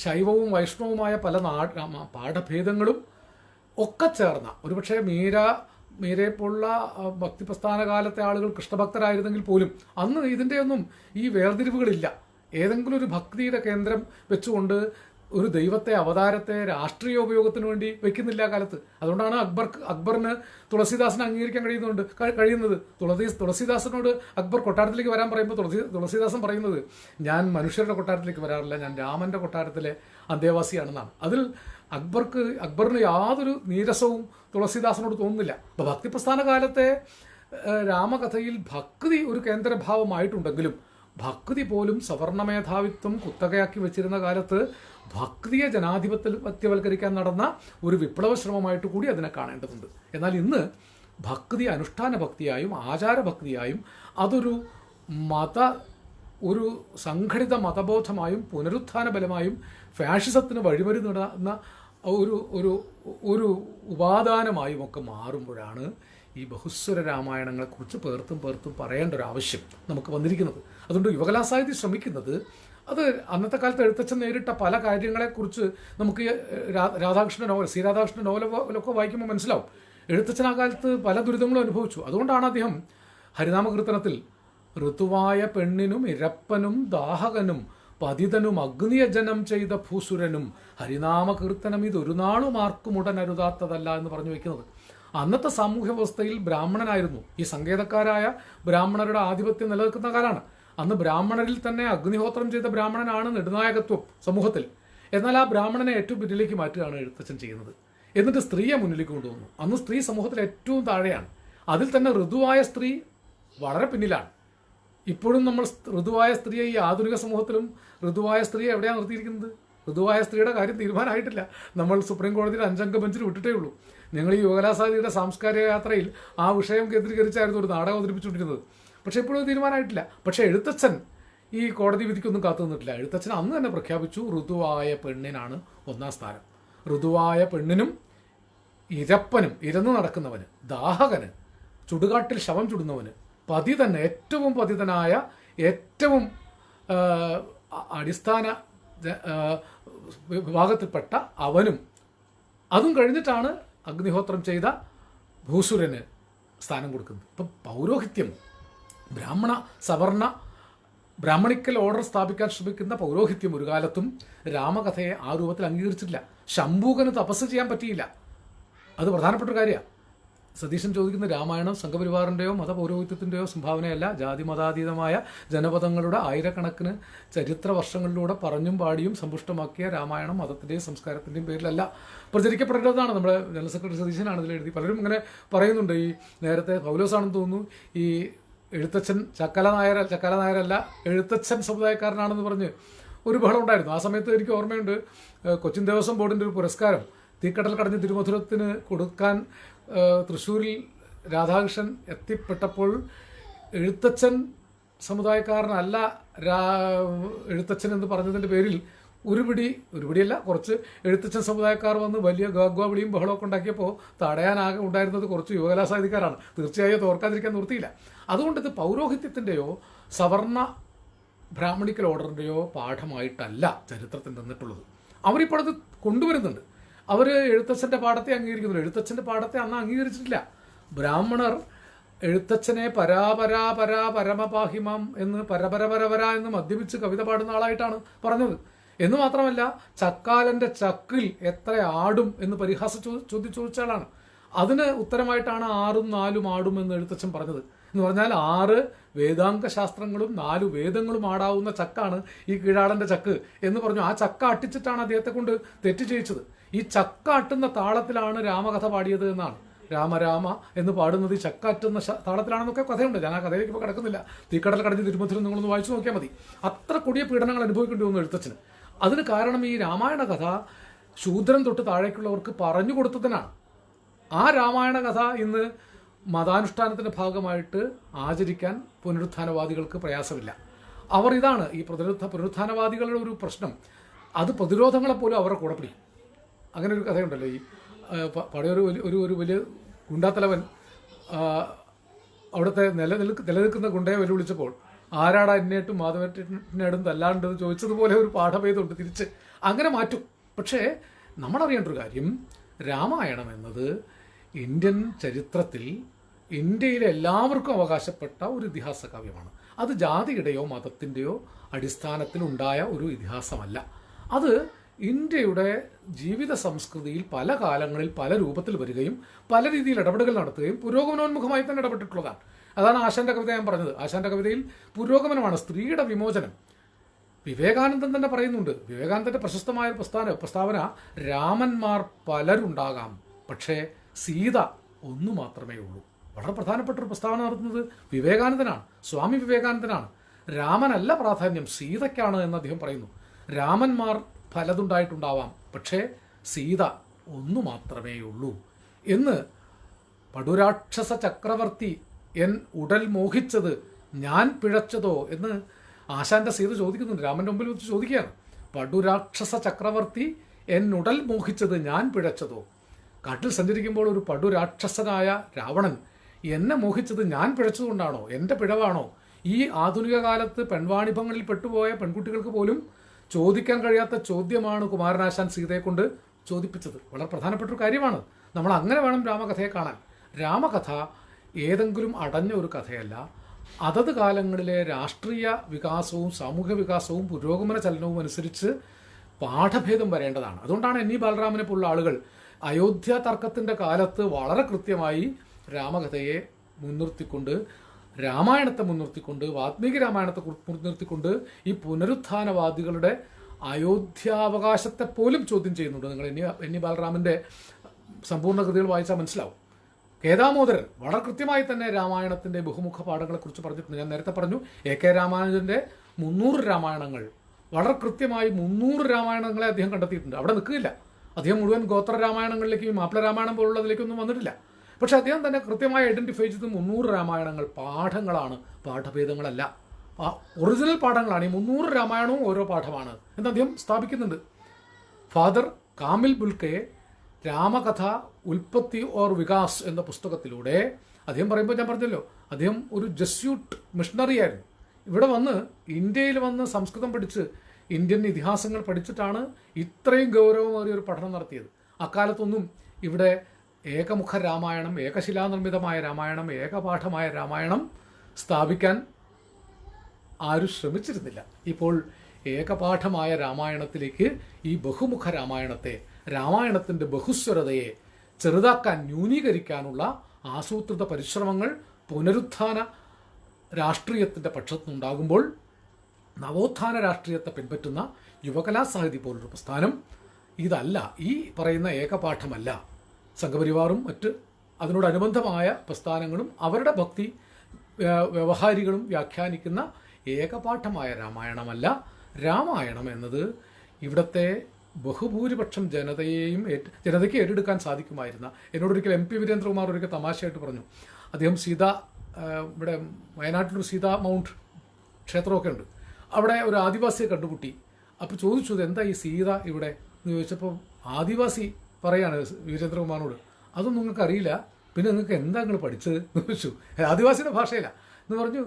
ശൈവവും വൈഷ്ണവുമായ പല പാഠഭേദങ്ങളും ഒക്കെ ചേർന്ന, ഒരുപക്ഷെ മീരയെപ്പോലുള്ള ഭക്തിപ്രസ്ഥാന കാലത്തെ ആളുകൾ കൃഷ്ണഭക്തരായിരുന്നെങ്കിൽ പോലും അന്ന് ഇതിൻ്റെയൊന്നും ഈ വേർതിരിവുകളില്ല. ഏതെങ്കിലും ഒരു ഭക്തിയുടെ കേന്ദ്രം വെച്ചുകൊണ്ട് ഒരു ദൈവത്തെ, അവതാരത്തെ രാഷ്ട്രീയ ഉപയോഗത്തിന് വേണ്ടി വെക്കുന്നില്ല കാലത്ത്. അതുകൊണ്ടാണ് അക്ബറിന് തുളസീദാസിനെ അംഗീകരിക്കാൻ കഴിയുന്നത്. തുളസീദാസനോട് അക്ബർ കൊട്ടാരത്തിലേക്ക് വരാൻ പറയുമ്പോൾ തുളസീദാസൻ പറയുന്നത്, ഞാൻ മനുഷ്യരുടെ കൊട്ടാരത്തിലേക്ക് വരാറില്ല, ഞാൻ രാമൻ്റെ കൊട്ടാരത്തിലെ അന്തേവാസിയാണെന്നാണ്. അതിൽ അക്ബറിന് യാതൊരു നീരസവും തുളസീദാസനോട് തോന്നുന്നില്ല. അപ്പോൾ ഭക്തിപ്രസ്ഥാന കാലത്തെ രാമകഥയിൽ ഭക്തി ഒരു കേന്ദ്രഭാവമായിട്ടുണ്ടെങ്കിലും ഭക്തി പോലും സവർണ മേധാവിത്വം കുത്തകയാക്കി വെച്ചിരുന്ന കാലത്ത് ഭക്തിയെ ജനാധിപത്യവൽക്കരിക്കാൻ നടന്ന ഒരു വിപ്ലവ ശ്രമമായിട്ട് കൂടി അതിനെ കാണേണ്ടതുണ്ട്. എന്നാൽ ഇന്ന് ഭക്തി അനുഷ്ഠാന ഭക്തിയായും ആചാരഭക്തിയായും അതൊരു ഒരു സംഘടിത മതബോധമായും പുനരുത്ഥാന ബലമായും ഫാഷിസത്തിന് വഴിമരുന്നിടുന്ന ഒരു ഉപാദാനമായും ഒക്കെ മാറുമ്പോഴാണ് ഈ ബഹുസ്വര രാമായണങ്ങളെക്കുറിച്ച് പേർത്തും പറയേണ്ട ഒരു ആവശ്യം നമുക്ക് വന്നിരിക്കുന്നത്. അതുകൊണ്ട് യുവകലാസാഹിത്യം ശ്രമിക്കുന്നത്, അത് അന്നത്തെ കാലത്ത് എഴുത്തച്ഛൻ നേരിട്ട പല കാര്യങ്ങളെക്കുറിച്ച് നമുക്ക് രാധാകൃഷ്ണ നോവൽ, സി രാധാകൃഷ്ണ നോവലൊക്കെ വായിക്കുമ്പോൾ മനസ്സിലാവും. എഴുത്തച്ഛൻ ആ കാലത്ത് പല ദുരിതങ്ങളും അനുഭവിച്ചു. അതുകൊണ്ടാണ് അദ്ദേഹം ഹരിനാമകീർത്തനത്തിൽ ഋതുവായ പെണ്ണിനും ഇരപ്പനും ദാഹകനും പതിതനും അഗ്നിയജനം ചെയ്ത ഭൂസുരനും ഹരിനാമകീർത്തനം ഇതൊരു നാളും ആർക്കും ഉടനരുതാത്തതല്ല എന്ന് പറഞ്ഞു വയ്ക്കുന്നത്. അന്നത്തെ സാമൂഹ്യ വ്യവസ്ഥയിൽ ബ്രാഹ്മണനായിരുന്നു, ഈ സങ്കേതക്കാരായ ബ്രാഹ്മണരുടെ ആധിപത്യം നിലനിൽക്കുന്ന കാലമാണ്. അന്ന് ബ്രാഹ്മണരിൽ തന്നെ അഗ്നിഹോത്രം ചെയ്ത ബ്രാഹ്മണനാണ് നെടുനായകത്വം സമൂഹത്തിൽ. എന്നാൽ ആ ബ്രാഹ്മണനെ ഏറ്റവും പിന്നിലേക്ക് മാറ്റുകയാണ് എഴുത്തച്ഛൻ ചെയ്യുന്നത്. എന്നിട്ട് സ്ത്രീയെ മുന്നിലേക്ക് കൊണ്ടുവന്നു. അന്ന് സ്ത്രീ സമൂഹത്തിൽ ഏറ്റവും താഴെയാണ്. അതിൽ തന്നെ ഋതുവായ സ്ത്രീ വളരെ പിന്നിലാണ്. ഇപ്പോഴും നമ്മൾ ഋതുവായ സ്ത്രീയെ ഈ ആധുനിക സമൂഹത്തിലും ഋതുവായ സ്ത്രീയെ എവിടെയാണ് നിർത്തിയിരിക്കുന്നത്? ഋതുവായ സ്ത്രീയുടെ കാര്യം തീരുമാനമായിട്ടില്ല. നമ്മൾ സുപ്രീം കോടതിയുടെ 5 അംഗ ബെഞ്ചിൽ വിട്ടിട്ടേ ഉള്ളൂ. ഞങ്ങൾ ഈ യുവകലാസാഹിതിയുടെ സാംസ്കാരിക യാത്രയിൽ ആ വിഷയം കേന്ദ്രീകരിച്ചായിരുന്നു ഒരു നാടകം അവതരിപ്പിച്ചുകൊണ്ടിരുന്നത്. പക്ഷേ ഇപ്പോഴും തീരുമാനമായിട്ടില്ല. പക്ഷേ എഴുത്തച്ഛൻ ഈ കോടതി വിധിക്കൊന്നും കാത്തു നിന്നിട്ടില്ല. എഴുത്തച്ഛൻ അന്ന് തന്നെ പ്രഖ്യാപിച്ചു, ഋതുവായ പെണ്ണിനാണ് 1ാം സ്ഥാനം. ഋതുവായ പെണ്ണിനും ഇരപ്പനും, ഇരന്നു നടക്കുന്നവന്, ദാഹകന്, ചുടുകാട്ടിൽ ശവം ചുടുന്നവന്, പതിതന്, ഏറ്റവും പതിതനായ, ഏറ്റവും അടിസ്ഥാന വിഭാഗത്തിൽപ്പെട്ട അവനും അതും കഴിഞ്ഞിട്ടാണ് അഗ്നിഹോത്രം ചെയ്ത ഭൂസുരന് സ്ഥാനം കൊടുക്കുന്നത്. ഇപ്പം പൗരോഹിത്യം, ബ്രാഹ്മണ സവർണ ബ്രാഹ്മണിക്കൽ ഓർഡർ സ്ഥാപിക്കാൻ ശ്രമിക്കുന്ന പൗരോഹിത്യം ഒരു കാലത്തും രാമകഥയെ ആ രൂപത്തിൽ അംഗീകരിച്ചിട്ടില്ല. ശംഭൂകന് തപസ് ചെയ്യാൻ പറ്റിയില്ല. അത് പ്രധാനപ്പെട്ട കാര്യമാണ്. സതീശൻ ചോദിക്കുന്ന രാമായണം സംഘപരിവാറിൻ്റെയോ മതപൗരോഹിത്യത്തിൻ്റെയോ സംഭാവനയല്ല, ജാതി മതാതീതമായ ജനപദങ്ങളുടെ ആയിരക്കണക്കിന് ചരിത്ര വർഷങ്ങളിലൂടെ പറഞ്ഞും പാടിയും സമ്പുഷ്ടമാക്കിയ രാമായണം മതത്തിൻ്റെയും സംസ്കാരത്തിൻ്റെയും പേരിലല്ല പ്രചരിക്കപ്പെടേണ്ടതാണ്. നമ്മുടെ ജനറൽ സെക്രട്ടറി സതീശനാണ് ഇതിലെഴുതി. പലരും ഇങ്ങനെ പറയുന്നുണ്ട്. ഈ നേരത്തെ പൗലോസാണെന്ന് തോന്നുന്നു, ഈ എഴുത്തച്ഛൻ ചക്കല നായരല്ല എഴുത്തച്ഛൻ സമുദായക്കാരനാണെന്ന് പറഞ്ഞ് ഒരു ബഹളം ഉണ്ടായിരുന്നു. ആ സമയത്ത് എനിക്ക് ഓർമ്മയുണ്ട്, കൊച്ചിൻ ദേവസ്വം ബോർഡിൻ്റെ ഒരു പുരസ്കാരം തീക്കടൽ കടഞ്ഞ് തിരുമധുരത്തിന് കൊടുക്കാൻ തൃശ്ശൂരിൽ രാധാകൃഷ്ണൻ എത്തിപ്പെട്ടപ്പോൾ എഴുത്തച്ഛൻ സമുദായക്കാരനല്ല എഴുത്തച്ഛൻ എന്ന് പറഞ്ഞതിൻ്റെ പേരിൽ ഒരുപിടിയല്ല കുറച്ച് എഴുത്തച്ഛൻ സമുദായക്കാർ വന്ന് വലിയ ഗാഗ്വാവിളിയും ബഹളമൊക്കെ ഉണ്ടാക്കിയപ്പോൾ തടയാനാകെ ഉണ്ടായിരുന്നത് കുറച്ച് യുവകലാസാഹിത്യക്കാരാണ്. തീർച്ചയായും തോർക്കാതിരിക്കാൻ നിർത്തിയില്ല. അതുകൊണ്ട് ഇത് പൗരോഹിത്യത്തിൻ്റെയോ സവർണ ബ്രാഹ്മണിക്കൽ ഓർഡറിൻ്റെയോ പാഠമായിട്ടല്ല ചരിത്രത്തിൽ നിന്നിട്ടുള്ളത്. അവരിപ്പോൾ അത് കൊണ്ടുവരുന്നുണ്ട്. അവർ എഴുത്തച്ഛൻ്റെ പാഠത്തെ അംഗീകരിക്കുന്നുണ്ട്. എഴുത്തച്ഛൻ്റെ പാഠത്തെ അന്ന് അംഗീകരിച്ചിട്ടില്ല. ബ്രാഹ്മണർ എഴുത്തച്ഛനെ പരമപാഹിമം എന്ന് പരപര എന്ന് മദ്യപിച്ച് കവിത പാടുന്ന ആളായിട്ടാണ് പറഞ്ഞത്. എന്ന് മാത്രമല്ല, ചക്കാലൻ്റെ ചക്കിൽ എത്ര ആടും എന്ന് പരിഹാസ ചോദിച്ച ആളാണ്. അതിന് ഉത്തരമായിട്ടാണ് 6ഉം 4ഉം ആടും എന്ന് എഴുത്തച്ഛൻ പറഞ്ഞത്. എന്ന് പറഞ്ഞാൽ 6 വേദാംഗ ശാസ്ത്രങ്ങളും 4 വേദങ്ങളും ആടാവുന്ന ചക്കാണ് ഈ കീഴാടൻ്റെ ചക്ക് എന്ന് പറഞ്ഞു. ആ ചക്ക അട്ടിച്ചിട്ടാണ് അദ്ദേഹത്തെ കൊണ്ട് തെറ്റ് ചെയ്യിച്ചത്. ഈ ചക്ക അട്ടുന്ന താളത്തിലാണ് രാമകഥ പാടിയത് എന്നാണ്. രാമ എന്ന് പാടുന്നത് ഈ ചക്ക അറ്റുന്ന താളത്തിലാണെന്നൊക്കെ കഥയുണ്ട്. ഞാൻ ആ കഥയിലേക്ക് ഇപ്പോൾ കിടക്കുന്നില്ല. തീക്കടൽ കടഞ്ഞ് തിരുമധുരം നിങ്ങളൊന്ന് വായിച്ചു നോക്കിയാൽ മതി. അത്ര കൊടിയ പീഡനങ്ങൾ അനുഭവിക്കേണ്ടി വന്നു എഴുത്തച്ഛന്. അതിന് കാരണം ഈ രാമായണ കഥ ശൂദ്രൻ തൊട്ട് താഴേക്കുള്ളവർക്ക് പറഞ്ഞു കൊടുത്തതിനാണ്. ആ രാമായണ കഥ ഇന്ന് മതാനുഷ്ഠാനത്തിൻ്റെ ഭാഗമായിട്ട് ആചരിക്കാൻ പുനരുത്ഥാനവാദികൾക്ക് പ്രയാസമില്ല. അവർ ഇതാണ് ഈ പുനരുത്ഥാനവാദികളുടെ ഒരു പ്രശ്നം. അത് പ്രതിരോധങ്ങളെപ്പോലും അവരുടെ കൂടെ പിടിക്കും. അങ്ങനെ ഒരു കഥയുണ്ടല്ലോ, ഈ പഴയ ഒരു വലിയ ഗുണ്ടാത്തലവൻ അവിടുത്തെ നിലനിൽക്കുന്ന ഗുണ്ടയെ വെല്ലുവിളിച്ചപ്പോൾ ആരാടാ എന്നേട്ടും മാധവനേടും തല്ലാണ്ടെന്ന് ചോദിച്ചതുപോലെ ഒരു പാഠഭേദമുണ്ട്. തിരിച്ച് അങ്ങനെ മാറ്റും. പക്ഷേ നമ്മളറിയേണ്ട ഒരു കാര്യം, രാമായണം എന്നത് ഇന്ത്യൻ ചരിത്രത്തിൽ ഇന്ത്യയിലെ എല്ലാവർക്കും അവകാശപ്പെട്ട ഒരു ഇതിഹാസ കാവ്യമാണ്. അത് ജാതിയുടെയോ മതത്തിൻ്റെയോ അടിസ്ഥാനത്തിലുണ്ടായ ഒരു ഇതിഹാസമല്ല. അത് ഇന്ത്യയുടെ ജീവിത സംസ്കൃതിയിൽ പല കാലങ്ങളിൽ പല രൂപത്തിൽ വരികയും പല രീതിയിൽ ഇടപെടലുകൾ നടത്തുകയും പുരോഗമനോന്മുഖമായി തന്നെ ഇടപെട്ടിട്ടുള്ളതാണ്. അതാണ് ആശാന്റെ കവിത ഞാൻ പറഞ്ഞത്. ആശാന്റെ കവിതയിൽ പുരോഗമനമാണ്, സ്ത്രീയുടെ വിമോചനം. വിവേകാനന്ദൻ തന്നെ പറയുന്നുണ്ട്. വിവേകാനന്ദന്റെ പ്രശസ്തമായ പ്രസ്താവന, രാമന്മാർ പലരുണ്ടാകാം, പക്ഷേ സീത ഒന്നു മാത്രമേ ഉള്ളൂ. വളരെ പ്രധാനപ്പെട്ട ഒരു പ്രസ്താവന നടത്തുന്നത് വിവേകാനന്ദനാണ്, സ്വാമി വിവേകാനന്ദനാണ്. രാമനല്ല പ്രാധാന്യം, സീതയ്ക്കാണ് എന്ന് അദ്ദേഹം പറയുന്നു. രാമന്മാർ പലതുണ്ടായിട്ടുണ്ടാവാം, പക്ഷേ സീത ഒന്നു മാത്രമേ ഉള്ളൂ എന്ന്. പടുരാക്ഷസ ചക്രവർത്തി എൻ ഉടൽ മോഹിച്ചത് ഞാൻ പിഴച്ചതോ എന്ന് ആശാന്റെ സീത ചോദിക്കുന്നുണ്ട്. രാമന്റെ മുമ്പിൽ വെച്ച് ചോദിക്കുകയാണ്. പടുരാക്ഷസ ചക്രവർത്തി എൻ ഉടൽ മോഹിച്ചത് ഞാൻ പിഴച്ചതോ. കാട്ടിൽ സഞ്ചരിക്കുമ്പോൾ ഒരു പടുരാക്ഷസനായ രാവണൻ എന്നെ മോഹിച്ചത് ഞാൻ പിഴച്ചതുകൊണ്ടാണോ, എൻ്റെ പിഴവാണോ? ഈ ആധുനിക കാലത്ത് പെൺവാണിഭങ്ങളിൽ പെട്ടുപോയ പെൺകുട്ടികൾക്ക് പോലും ചോദിക്കാൻ കഴിയാത്ത ചോദ്യമാണ് കുമാരനാശാൻ സീതയെ കൊണ്ട് ചോദിപ്പിച്ചത്. വളരെ പ്രധാനപ്പെട്ട ഒരു കാര്യമാണ്. നമ്മൾ അങ്ങനെ വേണം രാമകഥയെ കാണാൻ. രാമകഥ ഏതെങ്കിലും അടഞ്ഞ ഒരു കഥയല്ല. അതത് കാലങ്ങളിലെ രാഷ്ട്രീയ വികാസവും സാമൂഹ്യ വികാസവും പുരോഗമന ചലനവും അനുസരിച്ച് പാഠഭേദം വരേണ്ടതാണ്. അതുകൊണ്ടാണ് NE ബാലരാമനെ പോലുള്ള ആളുകൾ അയോധ്യ തർക്കത്തിൻ്റെ കാലത്ത് വളരെ കൃത്യമായി രാമകഥയെ മുൻനിർത്തിക്കൊണ്ട്, രാമായണത്തെ മുൻനിർത്തിക്കൊണ്ട്, വാൽമീകി രാമായണത്തെ മുൻനിർത്തിക്കൊണ്ട് ഈ പുനരുത്ഥാനവാദികളുടെ അയോധ്യാവകാശത്തെ പോലും ചോദ്യം ചെയ്യുന്നുണ്ട്. നിങ്ങൾ NE ബാലരാമൻ്റെ സമ്പൂർണ്ണ കൃതികൾ വായിച്ചാൽ മനസ്സിലാവും. കേദാമോദരൻ വളരെ കൃത്യമായി തന്നെ രാമായണത്തിൻ്റെ ബഹുമുഖ പാഠങ്ങളെക്കുറിച്ച് പറഞ്ഞിട്ടുണ്ട്. ഞാൻ നേരത്തെ പറഞ്ഞു, AK രാമാനുജൻ്റെ 300 രാമായണങ്ങൾ, വളരെ കൃത്യമായി 300 രാമായണങ്ങളെ അദ്ദേഹം കണ്ടെത്തിയിട്ടുണ്ട്. അവിടെ നിൽക്കില്ല. അദ്ദേഹം മുഴുവൻ ഗോത്ര രാമായണങ്ങളിലേക്കും മാപ്പിള രാമായണം പോലുള്ളതിലേക്കൊന്നും വന്നിട്ടില്ല. പക്ഷെ അദ്ദേഹം തന്നെ കൃത്യമായി ഐഡന്റിഫൈ ചെയ്ത് 300 രാമായണങ്ങൾ പാഠങ്ങളാണ്, പാഠഭേദങ്ങളല്ല, ഒറിജിനൽ പാഠങ്ങളാണ്. ഈ 300 രാമായണവും ഓരോ പാഠമാണ് എന്ന് അദ്ദേഹം സ്ഥാപിക്കുന്നുണ്ട്. ഫാദർ കാമിൽ ബുൽക്കെ രാമകഥ ഉൽപ്പത്തി ഓർ വികാസ് എന്ന പുസ്തകത്തിലൂടെ അദ്ദേഹം പറയുമ്പോൾ ഞാൻ പറഞ്ഞല്ലോ, അദ്ദേഹം ഒരു ജസ്യൂട്ട് മിഷണറി ആയിരുന്നു. ഇവിടെ വന്ന് ഇന്ത്യയിൽ വന്ന് സംസ്കൃതം പഠിച്ച് ഇന്ത്യൻ ഇതിഹാസങ്ങൾ പഠിച്ചിട്ടാണ് ഇത്രയും ഗൗരവമേറിയ ഒരു പഠനം നടത്തിയത്. അക്കാലത്തൊന്നും ഇവിടെ ഏകമുഖ രാമായണം, ഏകശിലാനിർമ്മിതമായ രാമായണം, ഏകപാഠമായ രാമായണം സ്ഥാപിക്കാൻ ആരും ശ്രമിച്ചിരുന്നില്ല. ഇപ്പോൾ ഏകപാഠമായ രാമായണത്തിലേക്ക് ഈ ബഹുമുഖ രാമായണത്തെ, രാമായണത്തിൻ്റെ ബഹുസ്വരതയെ ചെറുതാക്കാൻ, ന്യൂനീകരിക്കാനുള്ള ആസൂത്രിത പരിശ്രമങ്ങൾ പുനരുത്ഥാന രാഷ്ട്രീയത്തിൻ്റെ പക്ഷത്തുനിന്നുണ്ടാകുമ്പോൾ നവോത്ഥാന രാഷ്ട്രീയത്തെ പിൻപറ്റുന്ന യുവകലാസാഹിതി പോലൊരു പ്രസ്ഥാനം ഇതല്ല, ഈ പറയുന്ന ഏകപാഠമല്ല. സംഘപരിവാറും മറ്റ് അതിനോടനുബന്ധമായ പ്രസ്ഥാനങ്ങളും അവരുടെ ഭക്തി വ്യവഹാരികളും വ്യാഖ്യാനിക്കുന്ന ഏകപാഠമായ രാമായണമല്ല. രാമായണം എന്നത് ഇവിടുത്തെ ബഹുഭൂരിപക്ഷം ജനതയ്ക്ക് ഏറ്റെടുക്കാൻ സാധിക്കുമായിരുന്ന, എന്നോടൊരിക്കൽ MP വീരേന്ദ്രകുമാർ ഒരിക്കൽ തമാശയായിട്ട് പറഞ്ഞു, അദ്ദേഹം ഇവിടെ വയനാട്ടിലൊരു സീതാ മൗണ്ട് ക്ഷേത്രമൊക്കെ ഉണ്ട്, അവിടെ ഒരു ആദിവാസിയെ കണ്ടുമുട്ടി. അപ്പോൾ ചോദിച്ചു, എന്താ ഈ സീത ഇവിടെ എന്ന് ചോദിച്ചപ്പോൾ ആദിവാസി പറയാണ് വീരേന്ദ്രകുമാറിനോട്, അതൊന്നും നിങ്ങൾക്ക് അറിയില്ല, പിന്നെ നിങ്ങൾക്ക് എന്താ നിങ്ങൾ പഠിച്ചത് എന്ന് ചോദിച്ചു. ആദിവാസിയുടെ ഭാഷയില്ല എന്ന് പറഞ്ഞു.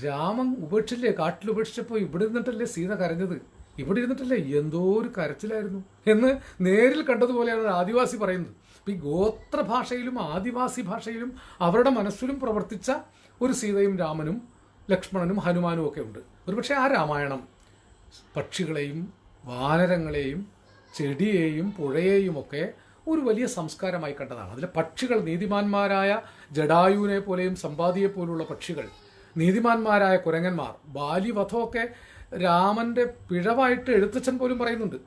രാമൻ ഉപേക്ഷില്ലേ, കാട്ടിൽ ഉപേക്ഷിച്ചപ്പോൾ ഇവിടെ ഇരുന്നിട്ടല്ലേ സീത കരഞ്ഞത്, ഇവിടെ ഇരുന്നിട്ടല്ലേ എന്തോ ഒരു കരച്ചിലായിരുന്നു എന്ന് നേരിൽ കണ്ടതുപോലെയാണ് ആദിവാസി പറയുന്നത്. അപ്പം ഈ ഗോത്ര ഭാഷയിലും ആദിവാസി ഭാഷയിലും അവരുടെ മനസ്സിലും പ്രവർത്തിച്ച ഒരു സീതയും രാമനും ലക്ഷ്മണനും ഹനുമാനും ഒക്കെ ഉണ്ട്. ഒരുപക്ഷെ ആ രാമായണം പക്ഷികളെയും വാനരങ്ങളെയും ചെടിയെയും പുഴയെയും ഒക്കെ ഒരു വലിയ സംസ്കാരമായി കണ്ടതാണ്. അതിലെ പക്ഷികൾ നീതിമാന്മാരായ ജടായുവിനെ പോലെയും സമ്പാദിയെ പോലുള്ള പക്ഷികൾ, നീതിമാന്മാരായ കുരങ്ങന്മാർ, ബാലിവധമൊക്കെ രാമൻ്റെ പിഴവായിട്ട് എഴുത്തച്ഛൻ പോലും പറയുന്നുണ്ട്.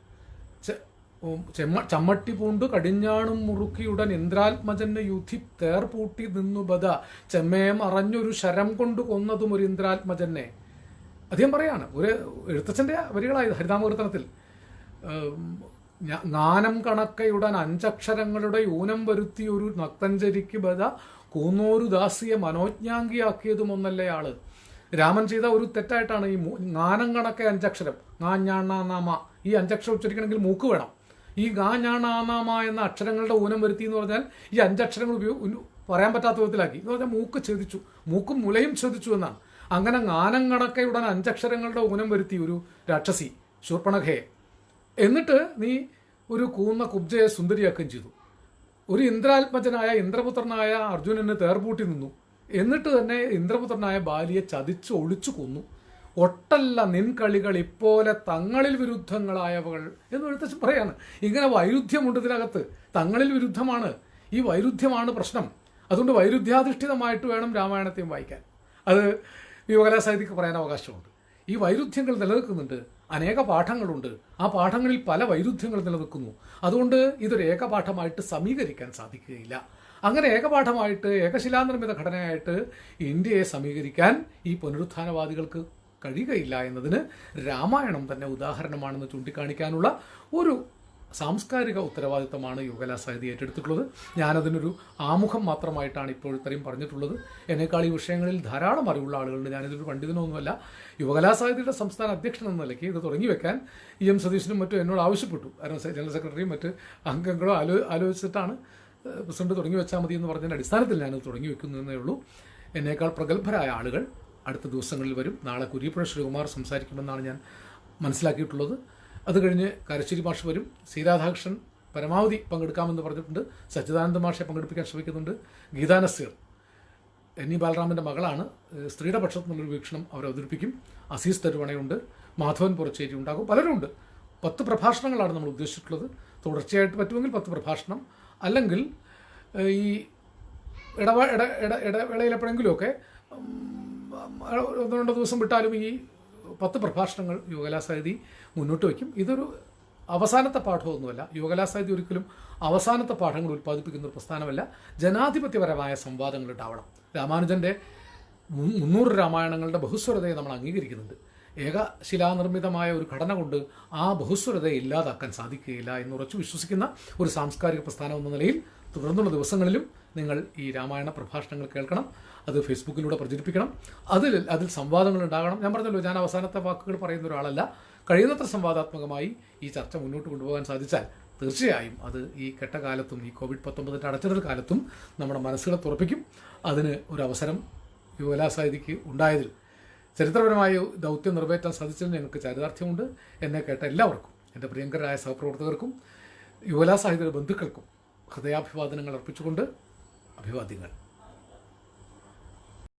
ചമ്മട്ടി പൂണ്ടു കടിഞ്ഞാണും മുറുക്കിയുടൻ ഇന്ദ്രാത്മജന് യുധി തേർ പൂട്ടി നിന്നു ബദ ചെമ്മയം അറിഞ്ഞൊരു ശരം കൊണ്ട് കൊന്നതും ഒരു ഇന്ദ്രാത്മജനെ. അദ്ദേഹം പറയാണ്, ഒരു എഴുത്തച്ഛൻ്റെ വരികളായത് ഹരിതാമകീർത്തനത്തിൽ, ജ്ഞാനം കണക്കയുടൻ 5 അക്ഷരങ്ങളുടെ ഊനം വരുത്തി ഒരു നക്തഞ്ചരിക്ക് ബദ കൂന്നോരു ദാസിയെ മനോജ്ഞാങ്കിയാക്കിയതും ഒന്നല്ലേ ആള്. രാമൻ ചെയ്ത ഒരു തെറ്റായിട്ടാണ് ഈ ജ്ഞാനം കണക്കെ 5 അക്ഷരം, നാമ, ഈ 5 അക്ഷരം ഉച്ചരിക്കണമെങ്കിൽ മൂക്ക് വേണം. ഈ നാമ എന്ന അക്ഷരങ്ങളുടെ ഊനം വരുത്തി എന്ന് പറഞ്ഞാൽ ഈ 5 അക്ഷരങ്ങൾ പറയാൻ പറ്റാത്ത വിധത്തിലാക്കി എന്ന് പറഞ്ഞാൽ മൂക്ക് ഛേദിച്ചു, മൂക്കും മുലയും ഛേദിച്ചു എന്നാണ്. അങ്ങനെ ജ്ഞാനം കണക്കയുടൻ 5 അക്ഷരങ്ങളുടെ ഊനം വരുത്തി ഒരു രാക്ഷസി ശൂർപ്പണഖയെ, എന്നിട്ട് നീ ഒരു കൂന്ന കുബ്ജയെ സുന്ദരിയാക്കുകയും ചെയ്തു. ഒരു ഇന്ദ്രാത്മജനായ ഇന്ദ്രപുത്രനായ അർജുനന് തേർപൂട്ടി നിന്നു, എന്നിട്ട് തന്നെ ഇന്ദ്രപുത്രനായ ബാലിയെ ചതിച്ച് ഒളിച്ചു കൊന്നു. ഒട്ടല്ല നിൻ കളികൾ ഇപ്പോലെ തങ്ങളിൽ വിരുദ്ധങ്ങളായവകൾ എന്ന് എഴുത്തച്ഛൻ പറയാണ്. ഇങ്ങനെ വൈരുദ്ധ്യമുണ്ട് ഇതിനകത്ത്, തങ്ങളിൽ വിരുദ്ധമാണ്, ഈ വൈരുദ്ധ്യമാണ് പ്രശ്നം. അതുകൊണ്ട് വൈരുദ്ധ്യാധിഷ്ഠിതമായിട്ട് വേണം രാമായണത്തെയും വായിക്കാൻ. അത് യുവകലാസാഹിത്യക്ക് പറയാൻ അവകാശമുണ്ട്. ഈ വൈരുദ്ധ്യങ്ങൾ നിലനിൽക്കുന്നുണ്ട്, അനേക പാഠങ്ങളുണ്ട്, ആ പാഠങ്ങളിൽ പല വൈരുദ്ധ്യങ്ങൾ നിലനിൽക്കുന്നു. അതുകൊണ്ട് ഇതൊരു ഏകപാഠമായിട്ട് സമീകരിക്കാൻ സാധിക്കുകയില്ല. അങ്ങനെ ഏകപാഠമായിട്ട് ഏകശിലാനിർമ്മിത ഘടനയായിട്ട് ഇന്ത്യയെ സമീകരിക്കാൻ ഈ പുനരുത്ഥാനവാദികൾക്ക് കഴിയുകയില്ല എന്നതിന് രാമായണം തന്നെ ഉദാഹരണമാണെന്ന് ചൂണ്ടിക്കാണിക്കാനുള്ള ഒരു സാംസ്കാരിക ഉത്തരവാദിത്തമാണ് യുവകലാസാഹിതി ഏറ്റെടുത്തിട്ടുള്ളത്. ഞാനതിനൊരു ആമുഖം മാത്രമായിട്ടാണ് ഇപ്പോൾ ഇത്രയും പറഞ്ഞിട്ടുള്ളത്. എന്നേക്കാൾ ഈ വിഷയങ്ങളിൽ ധാരാളം അറിവുള്ള ആളുകളുണ്ട്. ഞാനിതൊരു പണ്ഡിതനൊന്നുമല്ല. യുവകലാസാഹിതിയുടെ സംസ്ഥാന അധ്യക്ഷൻ എന്ന നിലയ്ക്ക് ഇത് തുടങ്ങി വെക്കാൻ EM സതീശനും മറ്റും എന്നോട് ആവശ്യപ്പെട്ടു. കാരണം ജനറൽ സെക്രട്ടറിയും മറ്റ് അംഗങ്ങളും ആലോചിച്ചിട്ടാണ് പ്രസിഡന്റ് തുടങ്ങി വെച്ചാൽ മതി എന്ന് പറഞ്ഞതിൻ്റെ അടിസ്ഥാനത്തിൽ ഞാനത് തുടങ്ങി വെക്കുന്നതേ ഉള്ളൂ. എന്നേക്കാൾ പ്രഗത്ഭരായ ആളുകൾ അടുത്ത ദിവസങ്ങളിൽ വരും. നാളെ കുര്യപ്പുഴ ശ്രീകുമാർ സംസാരിക്കുമെന്നാണ് ഞാൻ മനസ്സിലാക്കിയിട്ടുള്ളത്. അത് കഴിഞ്ഞ് കരശ്ശേരി മാഷ് വരും. സി രാധാകൃഷ്ണൻ പരമാവധി പങ്കെടുക്കാമെന്ന് പറഞ്ഞിട്ടുണ്ട്. സച്ചിദാനന്ദ മാഷെ പങ്കെടുപ്പിക്കാൻ ശ്രമിക്കുന്നുണ്ട്. ഗീതാ നസീർ NE ബാലറാമിൻ്റെ മകളാണ്, സ്ത്രീയുടെ പക്ഷത്തു നിന്നുള്ളൊരു വീക്ഷണം അവർ അവതരിപ്പിക്കും. അസീസ് തരുവണയുണ്ട്, മാധവൻ പുറച്ചേരി ഉണ്ടാകും, പലരും ഉണ്ട്. 10 പ്രഭാഷണങ്ങളാണ് നമ്മൾ ഉദ്ദേശിച്ചിട്ടുള്ളത്. തുടർച്ചയായിട്ട് പറ്റുമെങ്കിൽ 10 പ്രഭാഷണം, അല്ലെങ്കിൽ ഈ ഇടവേളയിലെപ്പോഴെങ്കിലുമൊക്കെ 1-2 ദിവസം വിട്ടാലും ഈ 10 പ്രഭാഷണങ്ങൾ യുവകലാസാഹിതി മുന്നോട്ട് വയ്ക്കും. ഇതൊരു അവസാനത്തെ പാഠമൊന്നുമല്ല. യുവകലാസാഹിതി ഒരിക്കലും അവസാനത്തെ പാഠങ്ങൾ ഉൽപ്പാദിപ്പിക്കുന്ന ഒരു പ്രസ്ഥാനമല്ല. ജനാധിപത്യപരമായ സംവാദങ്ങൾ ഉണ്ടാവണം. രാമാനുജൻ്റെ 300 രാമായണങ്ങളുടെ ബഹുസ്വരതയെ നമ്മൾ അംഗീകരിക്കുന്നുണ്ട്. ഏകശിലാനിർമ്മിതമായ ഒരു ഘടന കൊണ്ട് ആ ബഹുസ്വരതയെ ഇല്ലാതാക്കാൻ സാധിക്കുകയില്ല എന്ന് ഉറച്ചു വിശ്വസിക്കുന്ന ഒരു സാംസ്കാരിക പ്രസ്ഥാനം എന്ന നിലയിൽ തുടർന്നുള്ള ദിവസങ്ങളിലും നിങ്ങൾ ഈ രാമായണ പ്രഭാഷണങ്ങൾ കേൾക്കണം. അത് ഫേസ്ബുക്കിലൂടെ പ്രചരിപ്പിക്കണം. അതിൽ സംവാദങ്ങൾ ഉണ്ടാകണം. ഞാൻ പറഞ്ഞല്ലോ, ഞാൻ അവസാനത്തെ വാക്കുകൾ പറയുന്ന ഒരാളല്ല. കഴിയുന്നത്ര സംവാദാത്മകമായി ഈ ചർച്ച മുന്നോട്ട് കൊണ്ടുപോകാൻ സാധിച്ചാൽ തീർച്ചയായും അത് ഈ കെട്ടകാലത്തും ഈ COVID-19 അടച്ചിടൽ കാലത്തും നമ്മുടെ മനസ്സുകളെ തുറപ്പിക്കും. അതിന് ഒരു അവസരം യുവകലാസാഹിതിക്ക് ഉണ്ടായതിൽ ചരിത്രപരമായ ദൗത്യം നിറവേറ്റാൻ സാധിച്ചതിന് ഞങ്ങൾക്ക് ചാരിതാർത്ഥ്യമുണ്ട്. എന്നെ കേട്ട എല്ലാവർക്കും, എൻ്റെ പ്രിയങ്കരായ സഹപ്രവർത്തകർക്കും യുവലാ സാഹിത്യ ബന്ധുക്കൾക്കും ഹൃദയാഭിവാദനങ്ങൾ അർപ്പിച്ചുകൊണ്ട് അഭിവാദ്യങ്ങൾ.